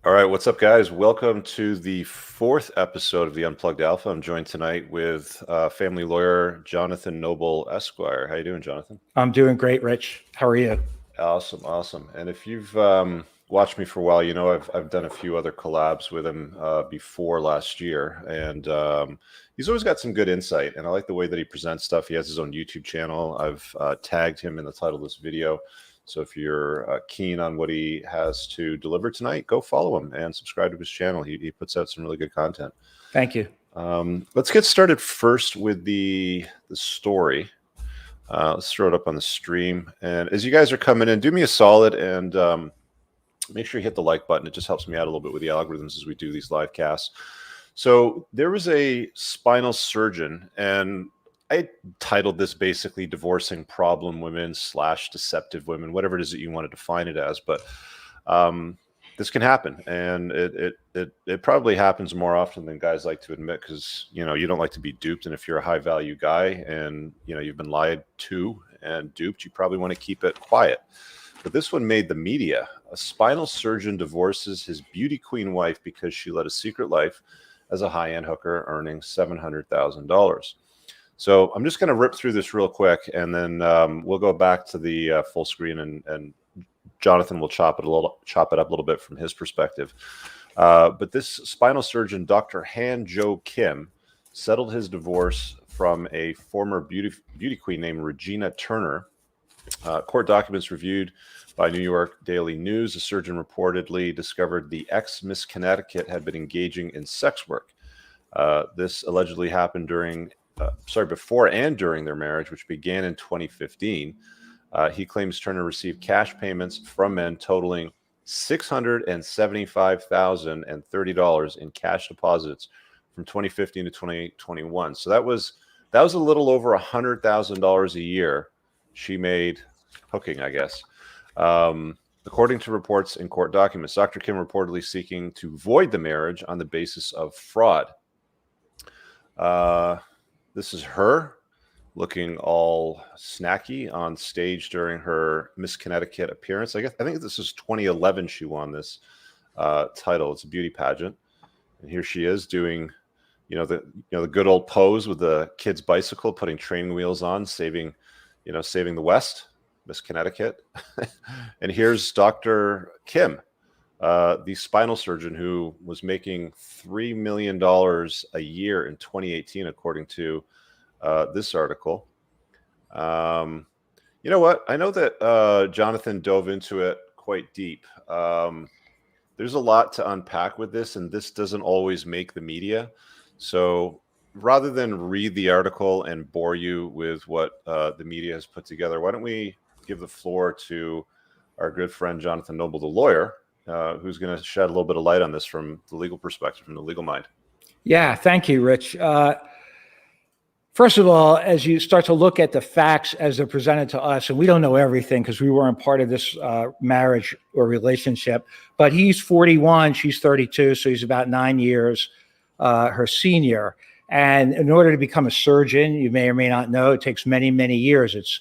All right, what's up, guys? Welcome to the fourth episode of the Unplugged Alpha. I'm joined tonight with family lawyer Jonathan Noble Esquire. How you doing, Jonathan? I'm doing great, Rich. How are you? Awesome, awesome. And if you've watched me for a while, you know I've done a few other collabs with him before last year, and he's always got some good insight. And I like the way that he presents stuff. He has his own YouTube channel. I've tagged him in the title of this video. So if you're keen on what he has to deliver tonight, go follow him and subscribe to his channel. He puts out some really good content. Thank you. Let's get started first with the story. Let's throw it up on the stream. And as you guys are coming in, do me a solid and make sure you hit the like button. It just helps me out a little bit with the algorithms as we do these live casts. So there was a spinal surgeon, and I titled this basically Divorcing Problem Women / Deceptive Women, whatever it is that you want to define it as. But this can happen, and it probably happens more often than guys like to admit, because you don't like to be duped. And if you're a high value guy and you've been lied to and duped, you probably want to keep it quiet. But this one made the media. A spinal surgeon divorces his beauty queen wife because she led a secret life as a high-end hooker, earning $700,000. So I'm just going to rip through this real quick, and then we'll go back to the full screen, and Jonathan will chop it up a little bit from his perspective. But this spinal surgeon, Dr. Han Jo Kim, settled his divorce from a former beauty queen named Regina Turner. Court documents reviewed by New York Daily News. The surgeon reportedly discovered the ex-Miss Connecticut had been engaging in sex work. This allegedly happened before and during their marriage, which began in 2015. He claims Turner received cash payments from men totaling $675,030 in cash deposits from 2015 to 2021. So that was a little over $100,000 a year she made hooking, I guess. According to reports in court documents, Dr. Kim reportedly seeking to void the marriage on the basis of fraud. This is her looking all snacky on stage during her Miss Connecticut appearance. I think this is 2011 she won this title. It's a beauty pageant, and here she is doing, the good old pose with the kid's bicycle, putting training wheels on, saving the West, Miss Connecticut. And here's Dr. Kim, the spinal surgeon who was making $3 million a year in 2018, according to this article. You know what? I know that Jonathan dove into it quite deep. There's a lot to unpack with this, and this doesn't always make the media. So rather than read the article and bore you with what the media has put together, why don't we give the floor to our good friend Jonathan Noble, the lawyer, who's going to shed a little bit of light on this from the legal perspective, from the legal mind. Yeah, thank you, Rich. First of all, as you start to look at the facts as they're presented to us, and we don't know everything because we weren't part of this marriage or relationship, but he's 41, she's 32, so he's about 9 years her senior. And in order to become a surgeon, you may or may not know, it takes many, many years. It's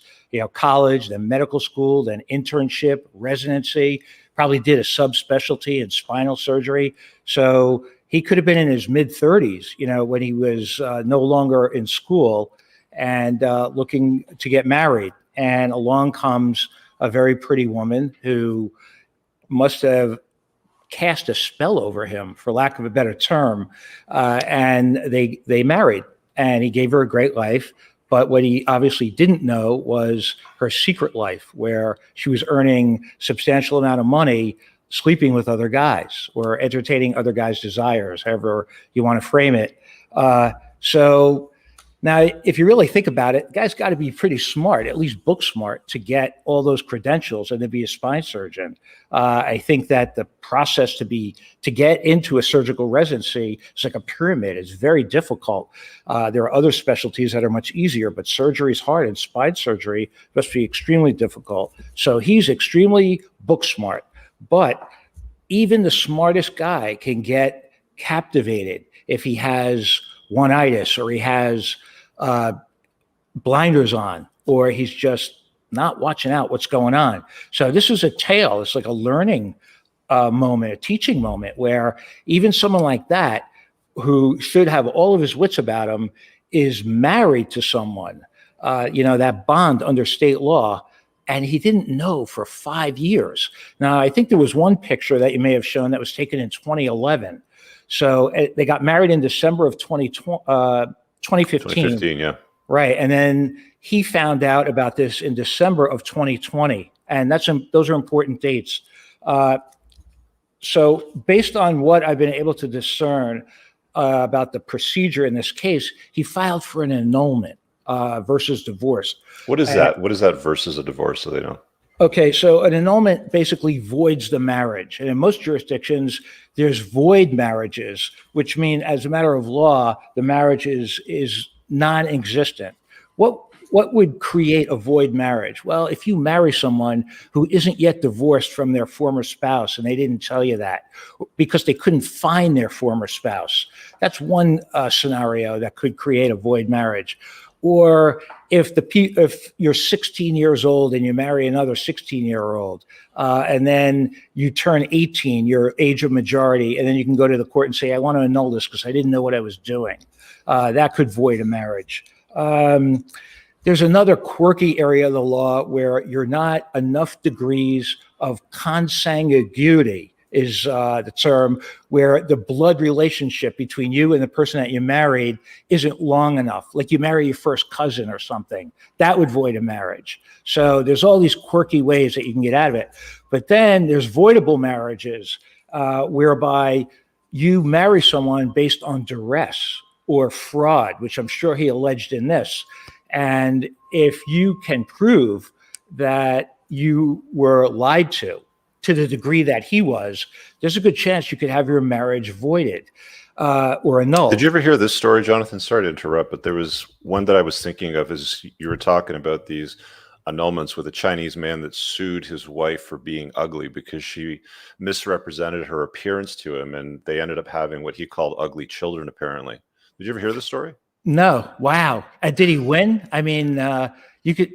college, then medical school, then internship, residency, probably did a subspecialty in spinal surgery. So he could have been in his mid-30s, when he was no longer in school and looking to get married. And along comes a very pretty woman who must have cast a spell over him, for lack of a better term, and they married. And he gave her a great life. But what he obviously didn't know was her secret life, where she was earning substantial amount of money sleeping with other guys or entertaining other guys' desires, however you want to frame it. So now, if you really think about it, the guy's got to be pretty smart, at least book smart, to get all those credentials and to be a spine surgeon. I think that the process to get into a surgical residency is like a pyramid. It's very difficult. There are other specialties that are much easier, but surgery is hard, and spine surgery must be extremely difficult. So he's extremely book smart. But even the smartest guy can get captivated if he has one-itis, or he has blinders on, or he's just not watching out what's going on. So this is a tale. It's like a learning moment, a teaching moment, where even someone like that, who should have all of his wits about him, is married to someone, that bond under state law, and he didn't know for 5 years. Now, I think there was one picture that you may have shown that was taken in 2011. So they got married in December of 2015. 2015, yeah. Right. And then he found out about this in December of 2020. And those are important dates. So based on what I've been able to discern about the procedure in this case, he filed for an annulment versus divorce. What is that? What is that versus a divorce, so they know? Okay, so an annulment basically voids the marriage. And in most jurisdictions, there's void marriages, which mean as a matter of law, the marriage is non-existent. What would create a void marriage? Well, if you marry someone who isn't yet divorced from their former spouse and they didn't tell you that because they couldn't find their former spouse, that's one scenario that could create a void marriage. Or if you're 16 years old and you marry another 16-year-old, and then you turn 18, your age of majority, and then you can go to the court and say, I want to annul this because I didn't know what I was doing. That could void a marriage. There's another quirky area of the law where you're not enough degrees of consanguinity is the term, where the blood relationship between you and the person that you married isn't long enough. Like you marry your first cousin or something, that would void a marriage. So there's all these quirky ways that you can get out of it. But then there's voidable marriages whereby you marry someone based on duress or fraud, which I'm sure he alleged in this. And if you can prove that you were lied to the degree that he was, there's a good chance you could have your marriage voided or annulled. Did you ever hear this story, Jonathan? Sorry to interrupt, but there was one that I was thinking of as you were talking about these annulments with a Chinese man that sued his wife for being ugly because she misrepresented her appearance to him, and they ended up having what he called ugly children, apparently. Did you ever hear this story? No. Wow. Did he win? I mean,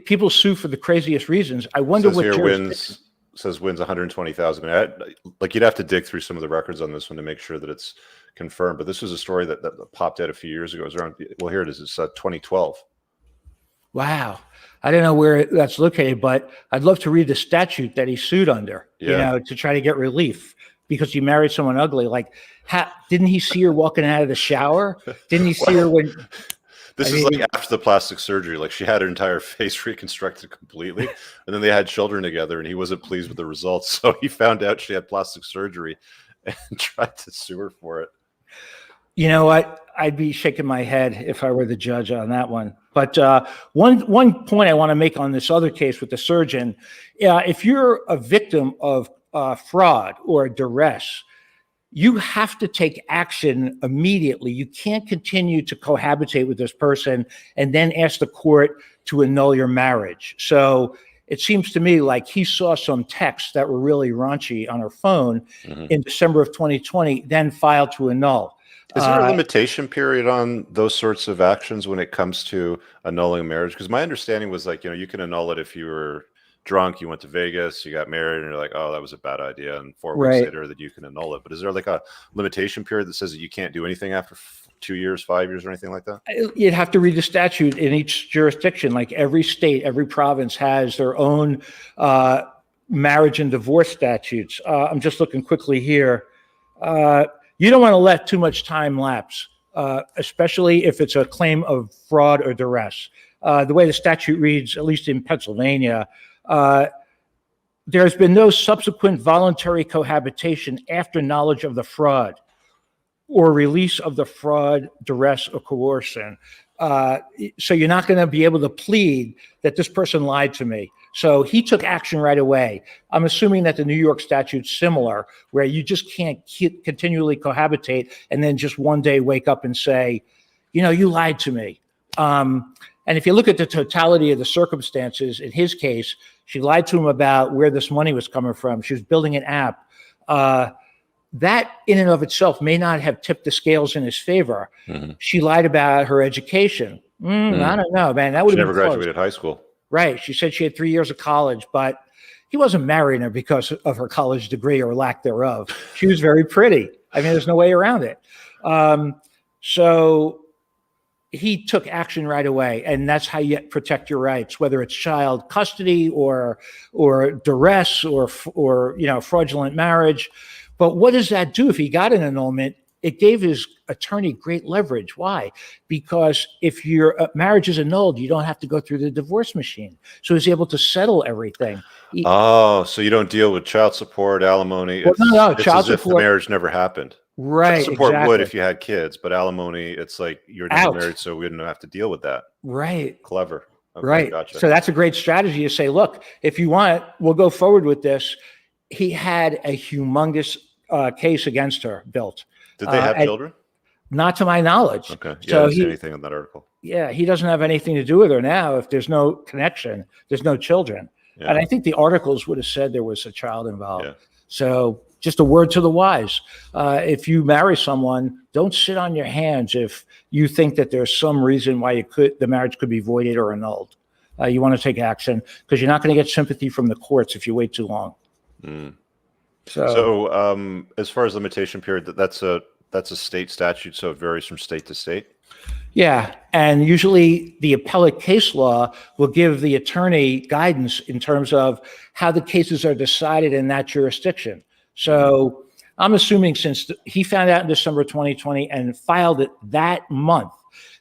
people sue for the craziest reasons. I wonder what wins 120,000. I mean, like you'd have to dig through some of the records on this one to make sure that it's confirmed. But this was a story that popped out a few years ago. It was around, well, here it is. It's 2012. Wow. I don't know where that's located, but I'd love to read the statute that he sued under, to try to get relief because you married someone ugly. Like, didn't he see her walking out of the shower? Didn't he see her when... This is like after the plastic surgery. Like she had her entire face reconstructed completely, and then they had children together, and he wasn't pleased with the results. So he found out she had plastic surgery and tried to sue her for it. You know what? I'd be shaking my head if I were the judge on that one. But one point I want to make on this other case with the surgeon, if you're a victim of fraud or duress, you have to take action immediately. You can't continue to cohabitate with this person and then ask the court to annul your marriage. So it seems to me like he saw some texts that were really raunchy on her phone in December of 2020, then filed to annul. Is there a limitation period on those sorts of actions when it comes to annulling marriage? Because my understanding was like, you can annul it if you were drunk, you went to Vegas, you got married, and you're like, oh, that was a bad idea. And 4 weeks later that you can annul it. But is there like a limitation period that says that you can't do anything after 2 years, 5 years, or anything like that? You'd have to read the statute in each jurisdiction. Like every state, every province has their own marriage and divorce statutes. I'm just looking quickly here. You don't want to let too much time lapse, especially if it's a claim of fraud or duress. The way the statute reads, at least in Pennsylvania, there's been no subsequent voluntary cohabitation after knowledge of the fraud or release of the fraud, duress, or coercion. So you're not going to be able to plead that this person lied to me. So he took action right away. I'm assuming that the New York statute's similar, where you just can't continually cohabitate and then just one day wake up and say, you lied to me. And if you look at the totality of the circumstances, in his case, she lied to him about where this money was coming from. She was building an app. That in and of itself may not have tipped the scales in his favor. She lied about her education. I don't know, man. That would have never graduated high school. Right. She said she had 3 years of college, but he wasn't marrying her because of her college degree or lack thereof. She was very pretty. I mean, there's no way around it. So he took action right away, and that's how you protect your rights, whether it's child custody or duress or fraudulent marriage. But what does that do if he got an annulment? It gave his attorney great leverage. Why? Because if your marriage is annulled, you don't have to go through the divorce machine. So he's able to settle everything. So you don't deal with child support, alimony. Well, It's child as if the support, marriage never happened. right? Child support Exactly. would if you had kids, but alimony, it's like you're never Out. married, so we didn't have to deal with that. Right. Clever. Okay, Right. Gotcha. So that's a great strategy to say, look, if you want, we'll go forward with this. He had a humongous case against her built. Did they have children? Not to my knowledge. Okay. Yeah, So I didn't see anything in that article. Yeah, he doesn't have anything to do with her now. If there's no connection, there's no children. Yeah. And I think the articles would have said there was a child involved. Yeah. So just a word to the wise. If you marry someone, don't sit on your hands if you think that there's some reason why the marriage could be voided or annulled. You want to take action because you're not going to get sympathy from the courts if you wait too long. Mm. So as far as limitation period, that's a state statute, so it varies from state to state. yeah, and usually the appellate case law will give the attorney guidance in terms of how the cases are decided in that jurisdiction. So I'm assuming since he found out in December 2020 and filed it that month,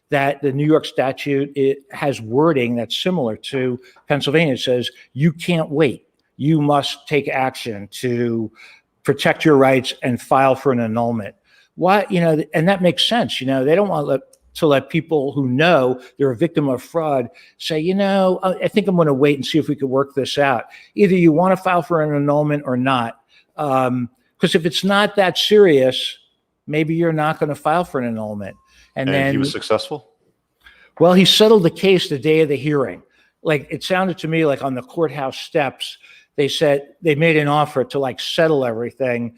that the New York statute, it has wording that's similar to Pennsylvania. It says you can't wait. You must take action to protect your rights and file for an annulment. Why, and that makes sense. They don't want to let people who know they're a victim of fraud say, I think I'm going to wait and see if we could work this out. Either you want to file for an annulment or not. Because if it's not that serious, maybe you're not going to file for an annulment. And then he was successful? Well, he settled the case the day of the hearing. Like, it sounded to me like on the courthouse steps, they said they made an offer to settle everything.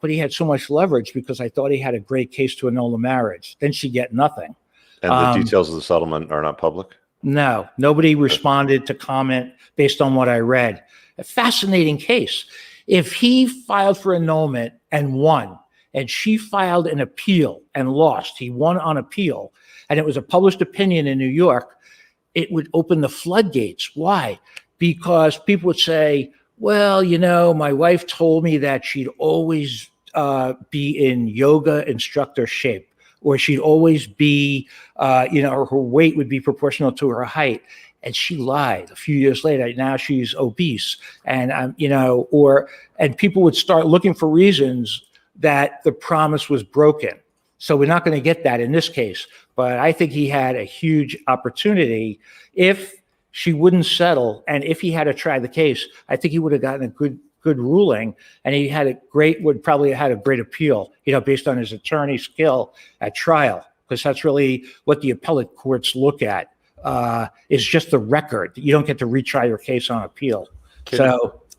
But he had so much leverage because I thought he had a great case to annul the marriage. Then she'd get nothing. And the details of the settlement are not public? No, nobody responded to comment based on what I read. A fascinating case. If he filed for annulment and won, and she filed an appeal and lost, he won on appeal, and it was a published opinion in New York, it would open the floodgates. Why? Because people would say, well, my wife told me that she'd always be in yoga instructor shape, or she'd always be, her weight would be proportional to her height. And she lied a few years later. Now she's obese. And, and people would start looking for reasons that the promise was broken. So we're not going to get that in this case. But I think he had a huge opportunity. If she wouldn't settle, and if he had to try the case, I think he would have gotten a good ruling, and he would probably have had a great appeal, based on his attorney skill at trial, because that's really what the appellate courts look at, is just the record. You don't get to retry your case on appeal.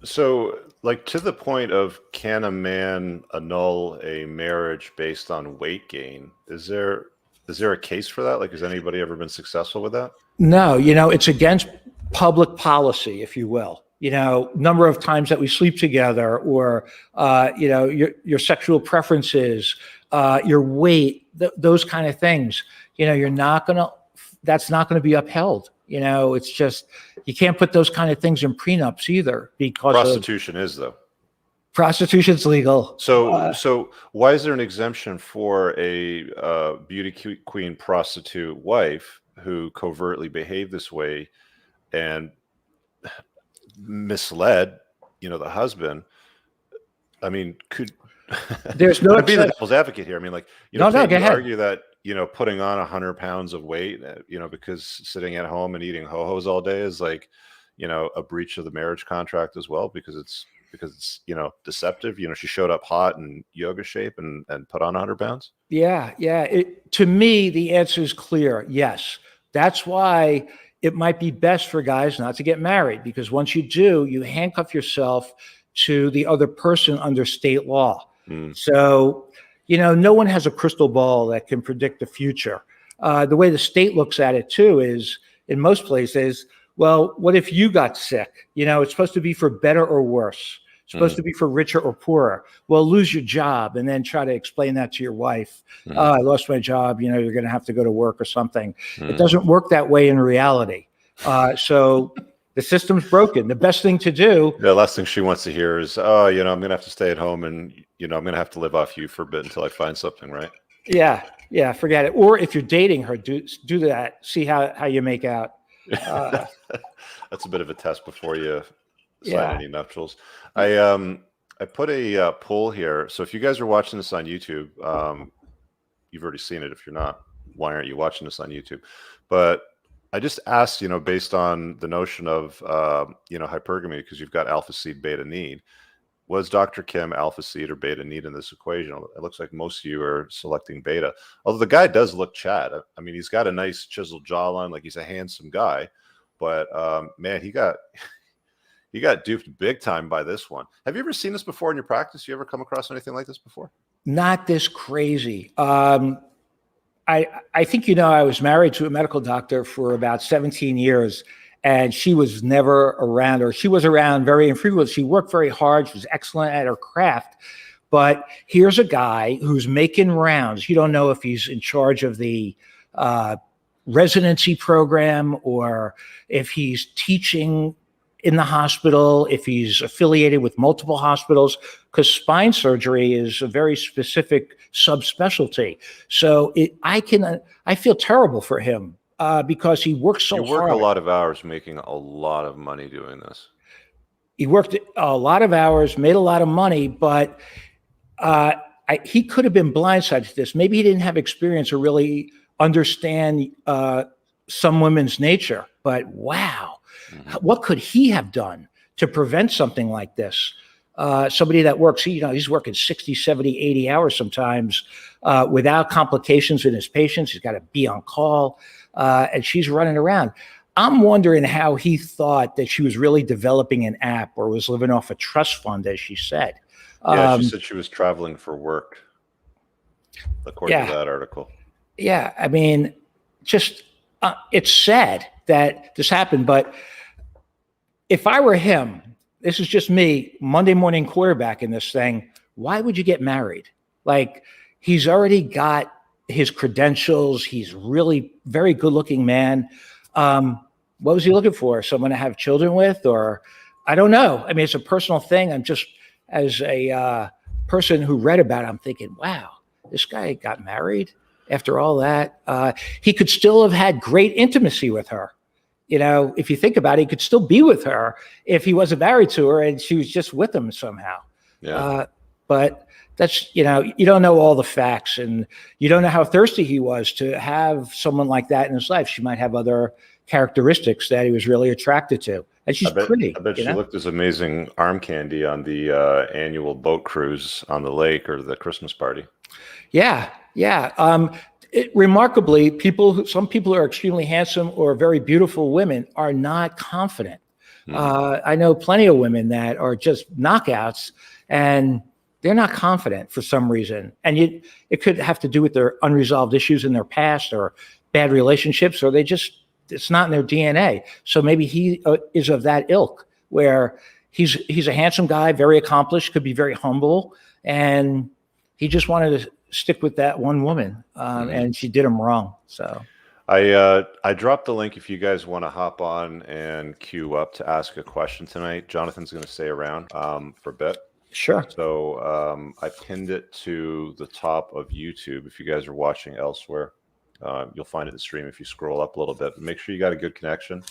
So to the point of, can a man annul a marriage based on weight gain? Is there a case for that? Has anybody ever been successful with that? No, it's against public policy, if you will. Number of times that we sleep together, or your sexual preferences, your weight, those kind of things. That's not gonna be upheld. It's just, you can't put those kind of things in prenups either, because prostitution is, though. Prostitution's legal. So why is there an exemption for a beauty queen prostitute wife who covertly behaved this way and misled, the husband? I mean, there's no be the devil's advocate here. I mean, go ahead. Argue that putting on 100 pounds of weight, because sitting at home and eating ho-hos all day is a breach of the marriage contract as well, because it's deceptive. She showed up hot in yoga shape and put on 100 pounds. Yeah. To me, the answer is clear. Yes. That's why it might be best for guys not to get married, because once you do, you handcuff yourself to the other person under state law. So, no one has a crystal ball that can predict the future. The way the state looks at it too is, in most places, Well, what if you got sick? It's supposed to be for better or worse. It's supposed to be for richer or poorer. Well, lose your job and then try to explain that to your wife. Oh, I lost my job. You're going to have to go to work or something. It doesn't work that way in reality. So the system's broken. The best thing to do. The last thing she wants to hear is, oh, I'm going to have to stay at home and, I'm going to have to live off you for a bit until I find something, right? Yeah, forget it. Or if you're dating her, do that. See how you make out. That's a bit of a test before you sign any nuptials. I put a poll here. So if you guys are watching this on YouTube, you've already seen it. If you're not, why aren't you watching this on YouTube? But I just asked, based on the notion of, hypergamy, because you've got alpha seed, beta need. Was Dr. Kim alpha seed or beta need in this equation? It looks like most of you are selecting beta. Although the guy does look Chad. I mean, he's got a nice chiseled jawline, like he's a handsome guy. But man, he got duped big time by this one. Have you ever seen this before in your practice? You ever come across anything like this before? Not this crazy. I think I was married to a medical doctor for about 17 years. And she was never around, or she was around very infrequently. She worked very hard. She was excellent at her craft. But here's a guy who's making rounds. You don't know if he's in charge of the residency program or if he's teaching in the hospital, if he's affiliated with multiple hospitals, because spine surgery is a very specific subspecialty. So I feel terrible for him. Because he works so hard. You work a lot of hours making a lot of money doing this. He worked a lot of hours, made a lot of money, but he could have been blindsided to this. Maybe he didn't have experience or really understand some women's nature. But wow, what could he have done to prevent something like this? Somebody that works, he's working 60, 70, 80 hours sometimes without complications in his patients. He's got to be on call. And she's running around. I'm wondering how he thought that she was really developing an app or was living off a trust fund, as she said. Yeah, she said she was traveling for work, according to that article. Yeah, I mean, just it's sad that this happened. But if I were him, this is just me, Monday morning quarterback in this thing, why would you get married? Like, he's already got his credentials. He's really very good looking man. What was he looking for? Someone to have children with, or I don't know. I mean, it's a personal thing. I'm just, as a person who read about it, I'm thinking, wow, this guy got married after all that. He could still have had great intimacy with her. If you think about it, he could still be with her if he wasn't married to her and she was just with him somehow. Yeah. But that's, you don't know all the facts, and you don't know how thirsty he was to have someone like that in his life. She might have other characteristics that he was really attracted to. And she's pretty. I bet she looked as amazing arm candy on the annual boat cruise on the lake or the Christmas party. Yeah. Remarkably, some people who are extremely handsome or very beautiful women are not confident. I know plenty of women that are just knockouts, and they're not confident for some reason. And it could have to do with their unresolved issues in their past or bad relationships, or it's not in their DNA. So maybe he is of that ilk, where he's a handsome guy, very accomplished, could be very humble, and he just wanted to stick with that one woman, and she did him wrong. So I dropped the link if you guys want to hop on and queue up to ask a question tonight. Jonathan's going to stay around for a bit. Sure. So I pinned it to the top of YouTube. If you guys are watching elsewhere, you'll find it in the stream if you scroll up a little bit. Make sure you got a good connection.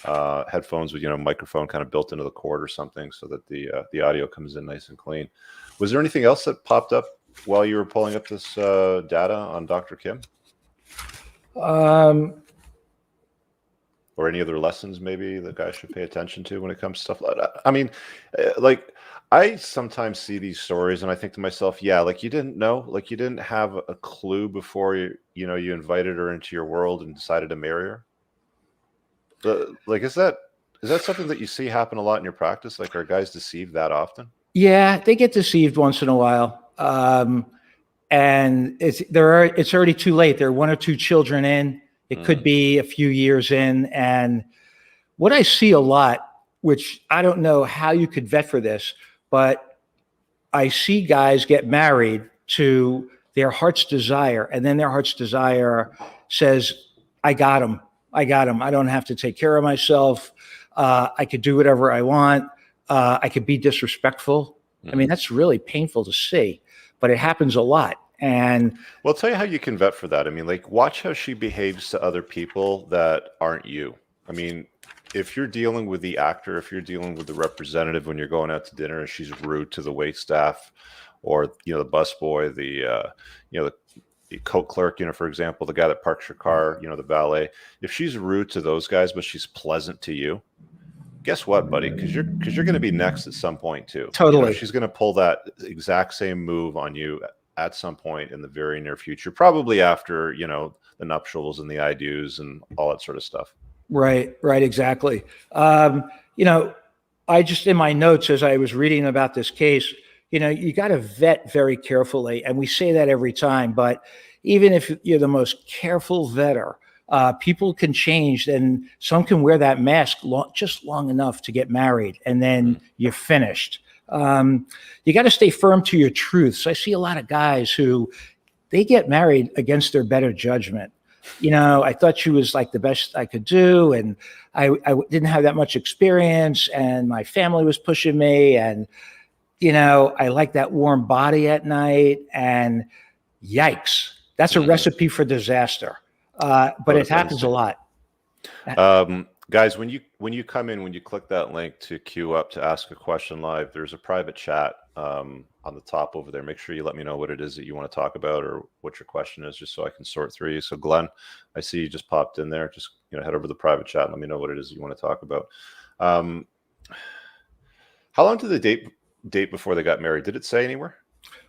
Headphones with microphone kind of built into the cord or something, so that the audio comes in nice and clean. Was there anything else that popped up while you were pulling up this data on Dr. Kim? Or any other lessons maybe the guy should pay attention to when it comes to stuff like that? I mean, I sometimes see these stories and I think to myself, you didn't know, you didn't have a clue before you invited her into your world and decided to marry her. Is that something that you see happen a lot in your practice? Are guys deceived that often? Yeah, they get deceived once in a while. And it's already too late. There are one or two children in. It could be a few years in, and what I see a lot, which I don't know how you could vet for this, but I see guys get married to their heart's desire, and then their heart's desire says, I got him. I got him. I don't have to take care of myself. I could do whatever I want. I could be disrespectful. I mean, that's really painful to see, but it happens a lot. And well, I'll tell you how you can vet for that. I mean, like, watch how she behaves to other people that aren't you. I mean, if you're dealing with the actor, if you're dealing with the representative when you're going out to dinner and she's rude to the wait staff, or, you know, the busboy, the coat clerk, you know, for example, the guy that parks your car, you know, the valet, if she's rude to those guys, but she's pleasant to you, guess what, buddy? Because you're going to be next at some point too. Totally. You know, she's going to pull that exact same move on you at some point in the very near future, probably after, you know, the nuptials and the I do's and all that sort of stuff. Right, exactly. You know, I just, in my notes as I was reading about this case, you know, you got to vet very carefully. And we say that every time, but even if you're the most careful vetter, people can change, and some can wear that mask just long enough to get married, and then you're finished. You got to stay firm to your truths. I see a lot of guys who they get married against their better judgment. You know, I thought she was like the best I could do, and I didn't have that much experience, and my family was pushing me, and, you know, I like that warm body at night, and yikes, that's a recipe for disaster. But it happens a lot. Guys, when you come in, when you click that link to queue up to ask a question live, there's a private chat on the top over there. Make sure you let me know what it is that you want to talk about or what your question is, just so I can sort through you. So Glenn, I see you just popped in there. Just, you know, head over to the private chat and let me know what it is that you want to talk about. How long did they date before they got married? Did it say anywhere?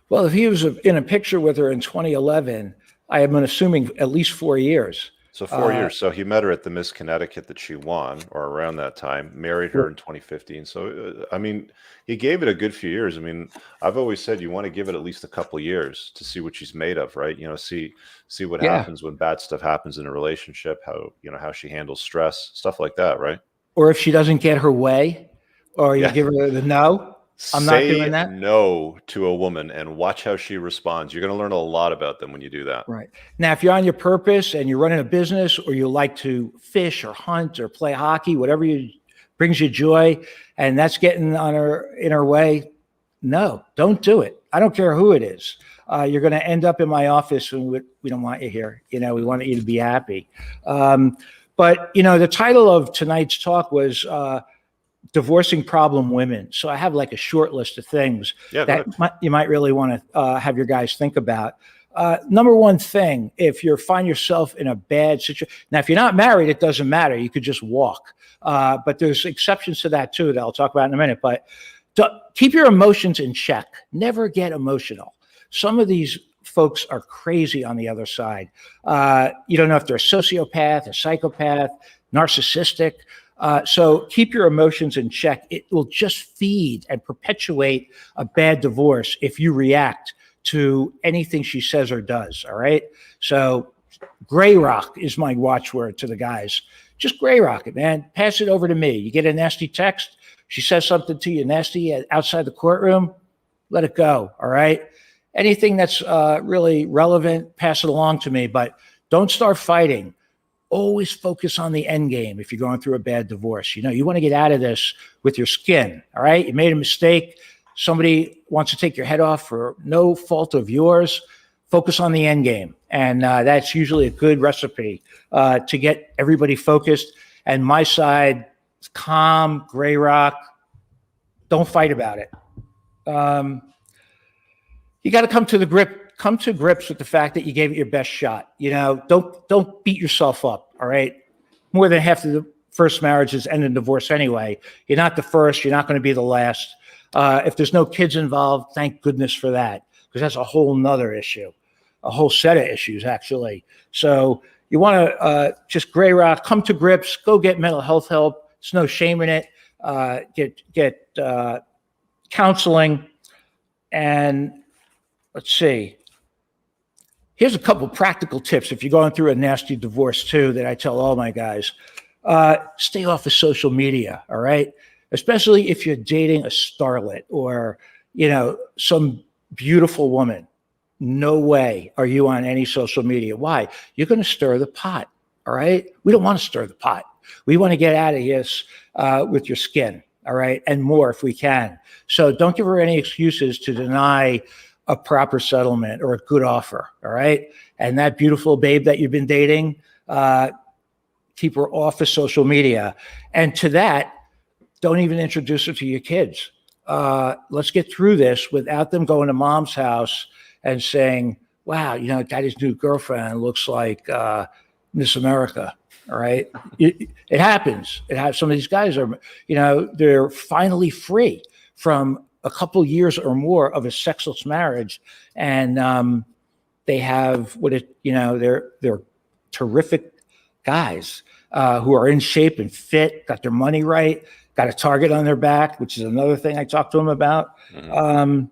Well, if he was in a picture with her in 2011, I am assuming at least 4 years. So 4 years. So he met her at the Miss Connecticut that she won, or around that time, married her in 2015. So, I mean, he gave it a good few years. I mean, I've always said you want to give it at least a couple of years to see what she's made of, right? You know, see what happens when bad stuff happens in a relationship, how she handles stress, stuff like that, right? Or if she doesn't get her way, or you give her the no. I'm not doing that. No to a woman and watch how she responds. You're going to learn a lot about them when you do that. Right. Now, if you're on your purpose and you're running a business, or you like to fish or hunt or play hockey, whatever brings you joy, and that's getting in her way, no, don't do it. I don't care who it is. You're going to end up in my office, and we don't want you here. You know, we want you to be happy. But, you know, the title of tonight's talk was divorcing problem women. So I have like a short list of things that you might really want to have your guys think about. Number one thing, if you find yourself in a bad situation, now, if you're not married, it doesn't matter. You could just walk. But there's exceptions to that too, that I'll talk about in a minute. But keep your emotions in check. Never get emotional. Some of these folks are crazy on the other side. You don't know if they're a sociopath, a psychopath, narcissistic. So keep your emotions in check. It will just feed and perpetuate a bad divorce if you react to anything she says or does. All right. So gray rock is my watchword to the guys. Just gray rock it, man. Pass it over to me. You get a nasty text. She says something to you nasty outside the courtroom. Let it go. All right. Anything that's really relevant, pass it along to me, but don't start fighting. Always focus on the end game if you're going through a bad divorce. You know, you want to get out of this with your skin, all right? You made a mistake. Somebody wants to take your head off for no fault of yours. Focus on the end game. And that's usually a good recipe to get everybody focused. And my side, calm, gray rock. Don't fight about it. You got to come to grips with the fact that you gave it your best shot. You know, don't beat yourself up. All right. More than half of the first marriages end in divorce anyway. You're not the first. You're not going to be the last. If there's no kids involved, thank goodness for that, because that's a whole nother issue, a whole set of issues, actually. So you want to just gray rock, come to grips, go get mental health help. There's no shame in it. Get counseling. And let's see. Here's a couple practical tips if you're going through a nasty divorce too, that I tell all my guys. stay off of social media. All right. Especially if you're dating a starlet or, some beautiful woman. No way are you on any social media. Why? You're going to stir the pot. All right. We don't want to stir the pot. We want to get out of this with your skin. All right. And more if we can. So don't give her any excuses to deny a proper settlement or a good offer. All right. And that beautiful babe that you've been dating, keep her off of social media. And to that, don't even introduce her to your kids. Let's get through this without them going to mom's house and saying, wow, daddy's new girlfriend looks like Miss America. All right. It happens. Some of these guys are, they're finally free from a couple years or more of a sexless marriage. And they have they're terrific guys who are in shape and fit, got their money right, got a target on their back, which is another thing I talked to them about. Mm-hmm.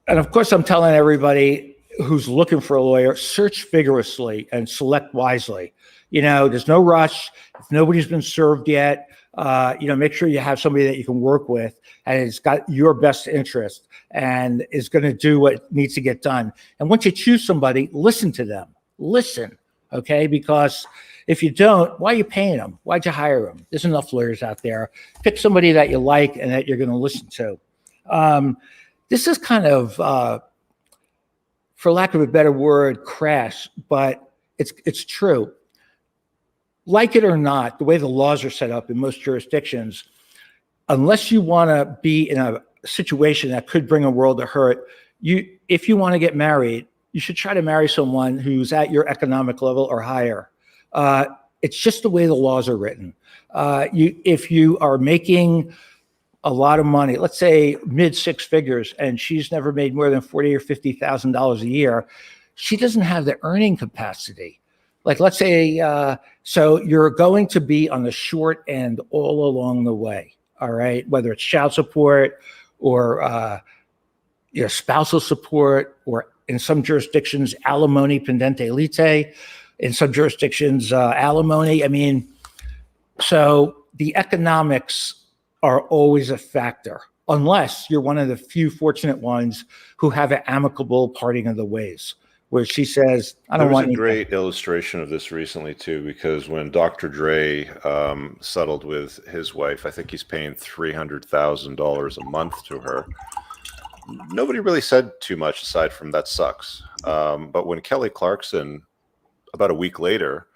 And of course, I'm telling everybody who's looking for a lawyer, search vigorously and select wisely. There's no rush. If nobody's been served yet, make sure you have somebody that you can work with and it's got your best interest and is going to do what needs to get done. And once you choose somebody, listen to them. Listen, okay? Because if you don't, why are you paying them? Why'd you hire them? There's enough lawyers out there. Pick somebody that you like and that you're going to listen to. This is kind of, for lack of a better word, crass, but it's true. Like it or not, the way the laws are set up in most jurisdictions, unless you want to be in a situation that could bring a world of hurt, if you want to get married, you should try to marry someone who's at your economic level or higher. It's just the way the laws are written. If you are making a lot of money, let's say mid six figures, and she's never made more than $40,000 or $50,000 a year, she doesn't have the earning capacity. Like, let's say, so you're going to be on the short end all along the way. All right, whether it's child support or spousal support, or in some jurisdictions alimony pendente lite, in some jurisdictions alimony. I mean, so the economics are always a factor, unless you're one of the few fortunate ones who have an amicable parting of the ways, where she says, I don't want anything. There was a great illustration of this recently, too, because when Dr. Dre settled with his wife, I think he's paying $300,000 a month to her. Nobody really said too much aside from that sucks. But when Kelly Clarkson, about a week later,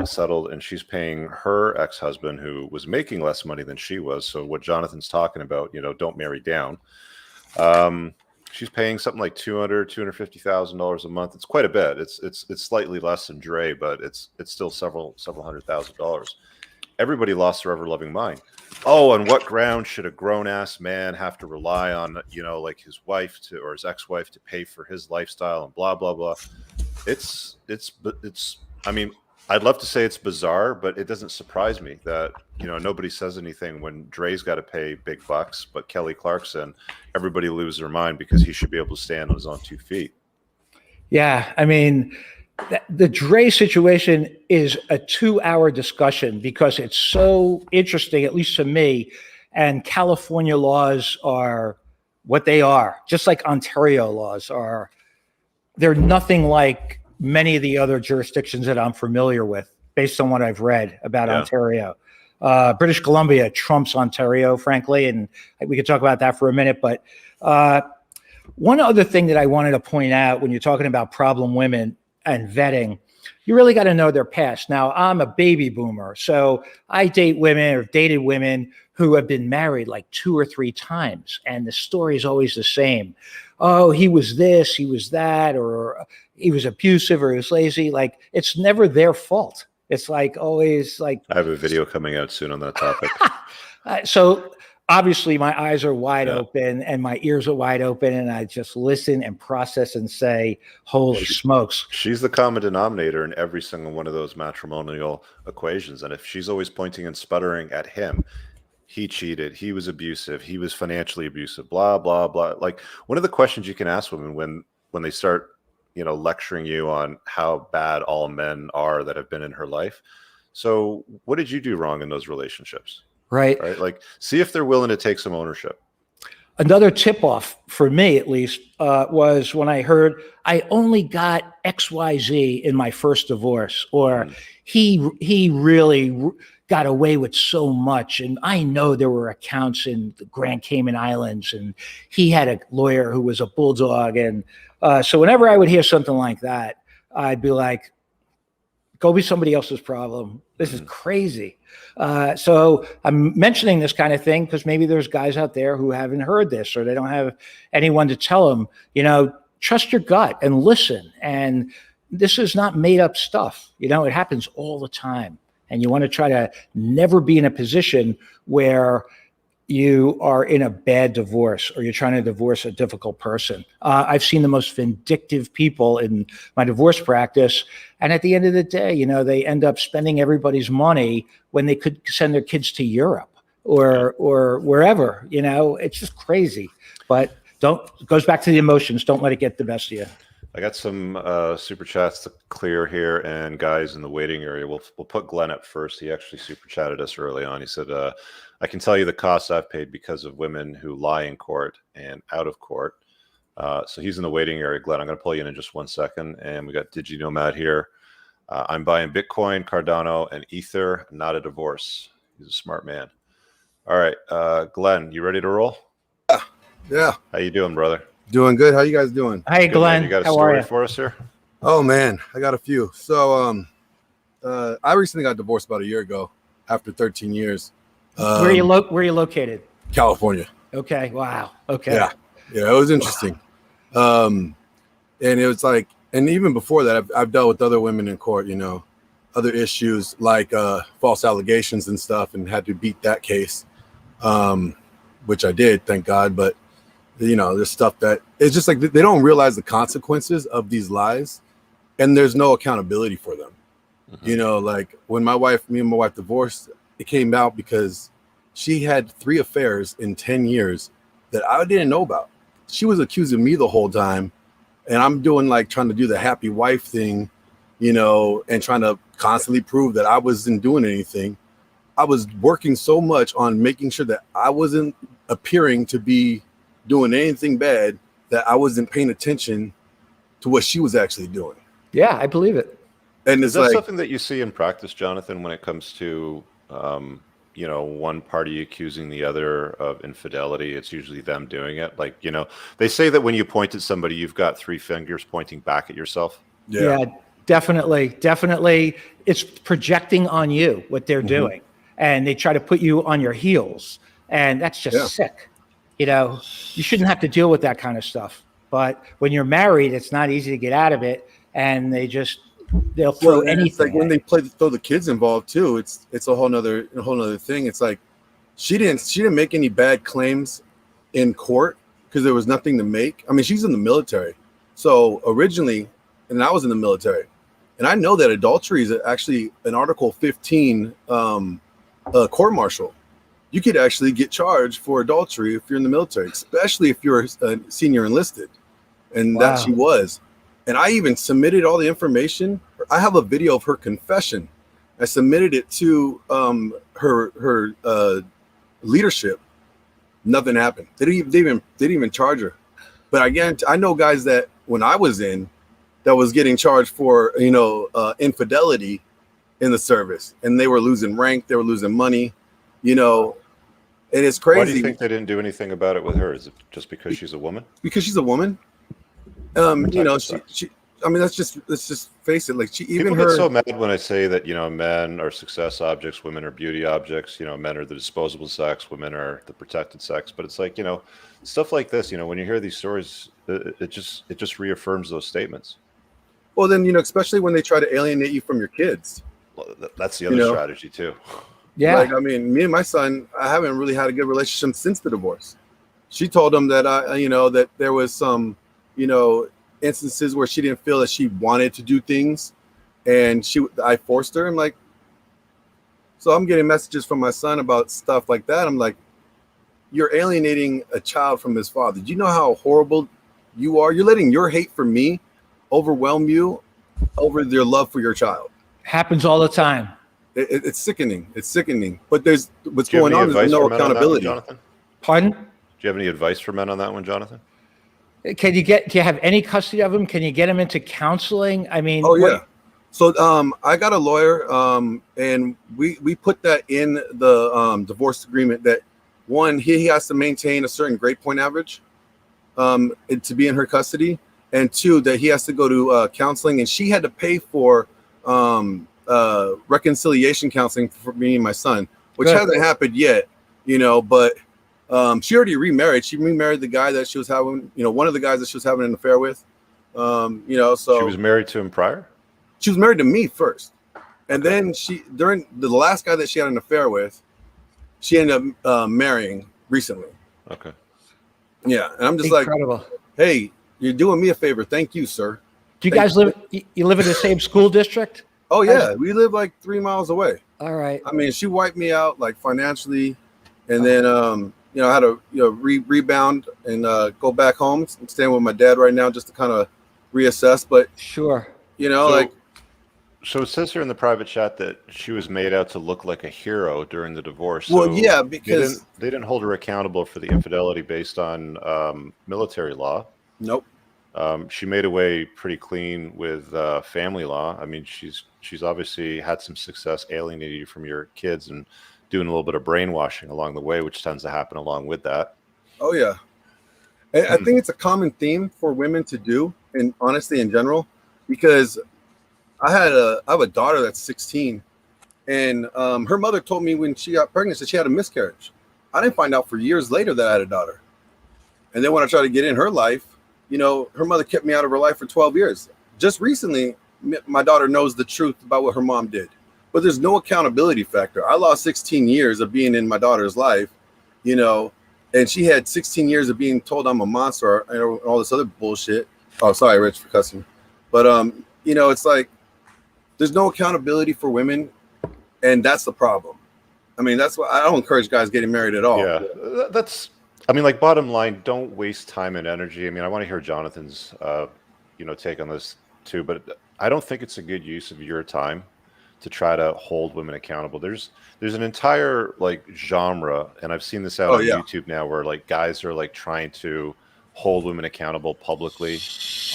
settled, and she's paying her ex-husband, who was making less money than she was. So what Jonathan's talking about, don't marry down. She's paying something like $250,000 a month. It's quite a bit. It's slightly less than Dre, but it's still several $100,000. Everybody lost their ever-loving mind. Oh, on what ground should a grown-ass man have to rely on, like his wife or his ex-wife to pay for his lifestyle and blah blah blah. It's. I mean, I'd love to say it's bizarre, but it doesn't surprise me that, nobody says anything when Dre's got to pay big bucks, but Kelly Clarkson, everybody loses their mind because he should be able to stand on his own 2 feet. Yeah. I mean, the Dre situation is a 2-hour discussion because it's so interesting, at least to me, and California laws are what they are, just like Ontario laws are. They're nothing like many of the other jurisdictions that I'm familiar with, based on what I've read about Ontario. British Columbia trumps Ontario, frankly, and we could talk about that for a minute. But one other thing that I wanted to point out when you're talking about problem women and vetting, you really got to know their past. Now, I'm a baby boomer, so I date women or dated women who have been married like 2 or 3 times, and the story is always the same. Oh, he was this, he was that, or he was abusive, or he was lazy. Like, it's never their fault. It's like always like. I have a video coming out soon on that topic. So obviously my eyes are wide open and my ears are wide open, and I just listen and process and say, holy smokes. She's the common denominator in every single one of those matrimonial equations. And if she's always pointing and sputtering at him, he cheated, he was abusive, he was financially abusive, blah, blah, blah. Like, one of the questions you can ask women when they start lecturing you on how bad all men are that have been in her life. So what did you do wrong in those relationships? Right. Right. Like, see if they're willing to take some ownership. Another tip off for me, at least, was when I heard I only got XYZ in my first divorce, or he really got away with so much. And I know there were accounts in the Grand Cayman Islands, and he had a lawyer who was a bulldog. And so whenever I would hear something like that, I'd be like, go be somebody else's problem. This is crazy. So I'm mentioning this kind of thing because maybe there's guys out there who haven't heard this, or they don't have anyone to tell them, trust your gut and listen. And this is not made up stuff. It happens all the time. And you want to try to never be in a position where you are in a bad divorce or you're trying to divorce a difficult person. I've seen the most vindictive people in my divorce practice. And at the end of the day, they end up spending everybody's money when they could send their kids to Europe or wherever. It's just crazy. But it goes back to the emotions. Don't let it get the best of you. I got some super chats to clear here, and guys in the waiting area, we'll put Glenn up first. He actually super chatted us early on. He said, I can tell you the costs I've paid because of women who lie in court and out of court. So he's in the waiting area. Glenn, I'm going to pull you in just 1 second. And we got DigiNomad here. I'm buying Bitcoin, Cardano, and Ether, not a divorce. He's a smart man. All right, Glenn, you ready to roll? Yeah. How you doing, brother? Doing good. How you guys doing? Hey, Good, Glenn. man. You got a How story are you? for us here? Oh man, I got a few. So I recently got divorced about a year ago after 13 years. Where are you located? California. Okay. Wow. Okay. Yeah, it was interesting. And it was like, and even before that, I've dealt with other women in court, other issues like false allegations and stuff, and had to beat that case, which I did, thank God. But there's stuff that it's just like they don't realize the consequences of these lies, and there's no accountability for them. Like when me and my wife divorced, it came out because she had 3 affairs in 10 years that I didn't know about. She was accusing me the whole time, and I'm doing trying to do the happy wife thing, and trying to constantly prove that I wasn't doing anything. I was working so much on making sure that I wasn't appearing to be doing anything bad, that I wasn't paying attention to what she was actually doing. Yeah, I believe it. And is that something that you see in practice, Jonathan, when it comes to one party accusing the other of infidelity? It's usually them doing it. They say that when you point at somebody, you've got 3 fingers pointing back at yourself. Yeah, definitely. It's projecting on you what they're doing, and they try to put you on your heels, and that's just sick. You shouldn't have to deal with that kind of stuff. But when you're married, it's not easy to get out of it, and they'll throw anything. It's like when they throw the kids involved too. It's a whole nother thing. It's like she didn't make any bad claims in court because there was nothing to make. I mean, she's in the military, so originally, and I was in the military, and I know that adultery is actually an Article 15 court martial. You could actually get charged for adultery if you're in the military, especially if you're a senior enlisted. And that she was. And I even submitted all the information. I have a video of her confession. I submitted it to her leadership. Nothing happened. They didn't even charge her. But again, I know guys that when I was in, that was getting charged for infidelity in the service, and they were losing rank, they were losing money, And it's crazy. Why do you think they didn't do anything about it with her? Is it just because she's a woman? Because she's a woman. She I mean, let's just face it. Like People get so mad when I say that, men are success objects, women are beauty objects. Men are the disposable sex, women are the protected sex. But it's like, stuff like this. When you hear these stories, it just reaffirms those statements. Well, then especially when they try to alienate you from your kids. Well, that's the other strategy too. Yeah. Like, I mean, me and my son, I haven't really had a good relationship since the divorce. She told him that that there was some, instances where she didn't feel that she wanted to do things, and I forced her. I'm like, so I'm getting messages from my son about stuff like that. I'm like, you're alienating a child from his father. Do you know how horrible you are? You're letting your hate for me overwhelm you over their love for your child. Happens all the time. It's sickening. It's sickening. But there's what's Do you have going any on. advice There's no for men on that one, accountability. Jonathan? Pardon? Do you have any advice for men on that one, Jonathan? Do you have any custody of them? Can you get them into counseling? I mean, Oh yeah. So I got a lawyer, and we put that in the divorce agreement that one, he has to maintain a certain grade point average to be in her custody, and two, that he has to go to counseling, and she had to pay for reconciliation counseling for me and my son, which Good. hasn't happened yet, but she already remarried. She remarried the guy that she was having, one of the guys that she was having an affair with, so She was married to him prior? she was married to me first. And then during the last guy that she had an affair with, she ended up marrying recently. Okay. Yeah. And I'm just incredible. like, hey, you're doing me a favor. Thank you, sir. Do you guys live? You live in the same school district? Oh yeah. We live like 3 miles away. All right. I mean, she wiped me out like financially. And then, I had to, rebound and go back home. I'm staying with my dad right now just to kind of reassess. But, Sure. So it says here in the private chat that she was made out to look like a hero during the divorce. Well, So yeah, because they didn't hold her accountable for the infidelity based on military law. nope. She made away pretty clean with family law. I mean, she's obviously had some success alienating you from your kids and doing a little bit of brainwashing along the way, which tends to happen along with that. Oh yeah. I think it's a common theme for women to do, and honestly, in general, because I have a daughter that's 16, and her mother told me when she got pregnant that she had a miscarriage. I didn't find out for years later that I had a daughter. And then when I tried to get in her life, her mother kept me out of her life for 12 years. Just recently, my daughter knows the truth about what her mom did, but there's no accountability factor. I lost 16 years of being in my daughter's life, and she had 16 years of being told I'm a monster and all this other bullshit. Oh, sorry, Rich, for cussing. But, it's like, there's no accountability for women, and that's the problem. I mean, that's why I don't encourage guys getting married at all. Yeah, like bottom line, don't waste time and energy. I mean, I want to hear Jonathan's, take on this too, but I don't think it's a good use of your time to try to hold women accountable. There's an entire like genre, and I've seen this out on YouTube now, where like guys are like trying to hold women accountable publicly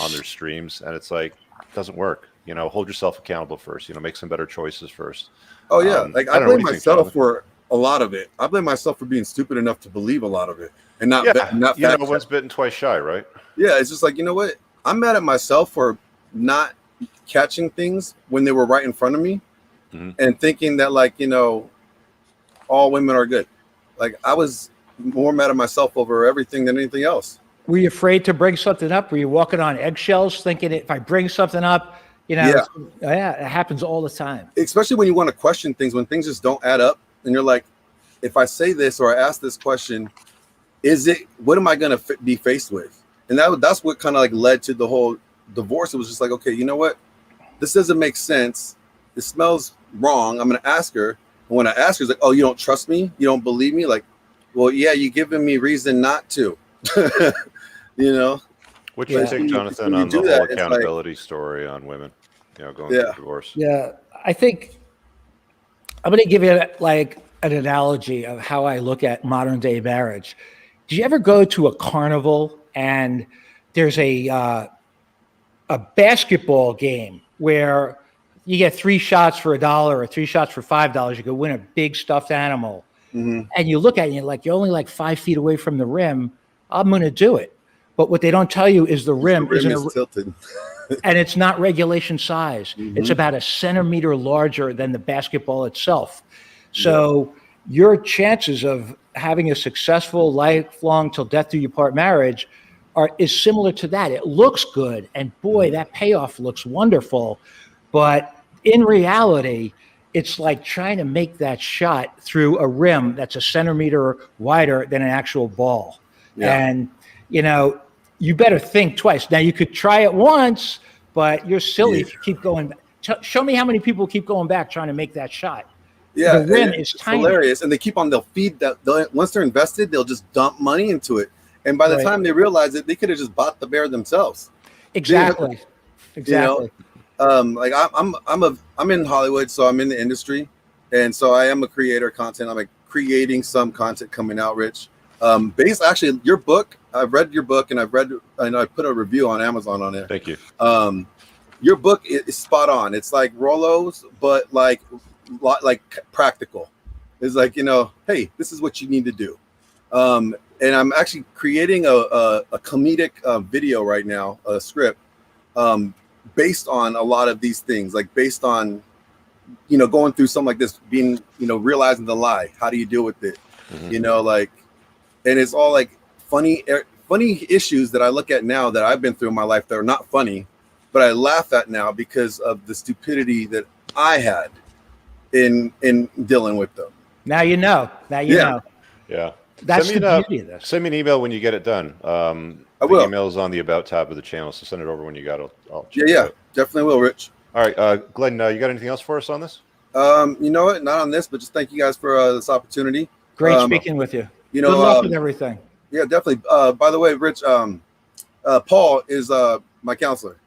on their streams, and it's like, it doesn't work. Hold yourself accountable first. Make some better choices first. Oh yeah, I blame myself think, for a lot of it. I blame myself for being stupid enough to believe a lot of it, and not once bitten, twice shy, right? Yeah, it's just like, what? I'm mad at myself for not catching things when they were right in front of me, and thinking that like all women are good. Like I was more mad at myself over everything than anything else. Were you afraid to bring something up? Were you walking on eggshells, thinking if I bring something up? It happens all the time. Especially when you want to question things, when things just don't add up, and you're like, if I say this or I ask this question, what am I going to be faced with? And that's what kind of like led to the whole divorce. It was just like, okay, you know what? This doesn't make sense. It smells wrong. I'm going to ask her. And when I ask her, it's like, oh, you don't trust me? You don't believe me? Like, well, yeah, you're giving me reason not to. What do you think, Jonathan, on the whole accountability story on women, going through divorce? Yeah, I think I'm going to give you like an analogy of how I look at modern day marriage. Did you ever go to a carnival and there's a basketball game where you get 3 shots for $1 or 3 shots for $5? You could win a big stuffed animal. And you look at it and you're like, you're only like 5 feet away from the rim. I'm going to do it. But what they don't tell you is the rim is tilted. And it's not regulation size. It's about a centimeter larger than the basketball itself. So your chances of having a successful lifelong till death do you part marriage is similar to that. It looks good. And boy, that payoff looks wonderful. But in reality, it's like trying to make that shot through a rim that's a centimeter wider than an actual ball. And, you better think twice. Now, you could try it once, but you're silly if you keep going back. Show me how many people keep going back trying to make that shot. Yeah, the rim is tiny. Hilarious. And they'll feed that. Once they're invested, they'll just dump money into it. And by the time they realize it, they could have just bought the bear themselves. Exactly. Exactly. Like I'm in Hollywood, so I'm in the industry, and so I am a creator of content. I'm like creating some content coming out, Rich. Based actually, your book. I've read your book, and I put a review on Amazon on there. Thank you. Your book is spot on. It's like Rollo's, but like practical. It's like, hey, this is what you need to do. And I'm actually creating a comedic video right now, a script, based on a lot of these things, like based on, going through something like this, being, realizing the lie. How do you deal with it? Mm-hmm. And it's all like funny issues that I look at now that I've been through in my life that are not funny, but I laugh at now because of the stupidity that I had in dealing with them. Now you know. Now you know. Yeah. That's the beauty of this. Send me an email when you get it done. I will. The email is on the About tab of the channel, so send it over when you got it. I'll check it Yeah, out. definitely will, Rich. All right, Glenn, you got anything else for us on this? You know what? Not on this, but just thank you guys for this opportunity. Great speaking with you. Good luck with everything. Yeah, definitely. By the way, Rich, Paul is my counselor.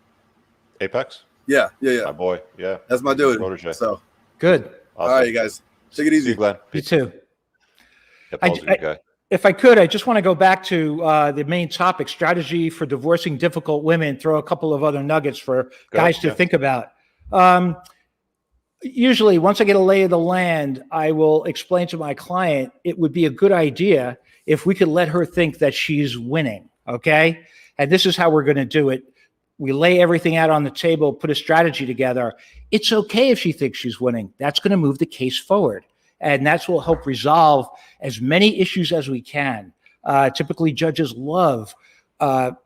Apex? Yeah. My boy. Yeah. That's my dude. Protege. So good. Awesome. All right, you guys. Take it easy. See you, Glenn. You too. Yeah, Paul's a good guy. If I could, I just want to go back to the main topic, strategy for divorcing difficult women, throw a couple of other nuggets for guys to think about. Usually, once I get a lay of the land, I will explain to my client, it would be a good idea if we could let her think that she's winning, okay? And this is how we're going to do it. We lay everything out on the table, put a strategy together. It's okay if she thinks she's winning. That's going to move the case forward. And that's what will help resolve as many issues as we can. Typically, judges love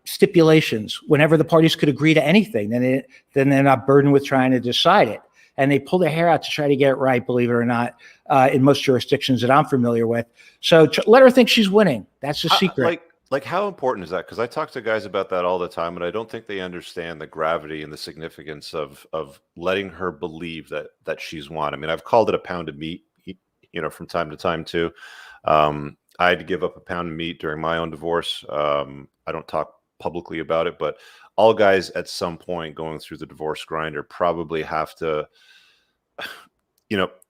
stipulations. Whenever the parties could agree to anything, then they're not burdened with trying to decide it. And they pull their hair out to try to get it right, believe it or not, in most jurisdictions that I'm familiar with. So let her think she's winning. That's the secret. Like how important is that? Because I talk to guys about that all the time, and I don't think they understand the gravity and the significance of letting her believe that she's won. I mean, I've called it a pound of meat, from time to time too. I had to give up a pound of meat during my own divorce. I don't talk publicly about it, but all guys at some point going through the divorce grinder probably have to,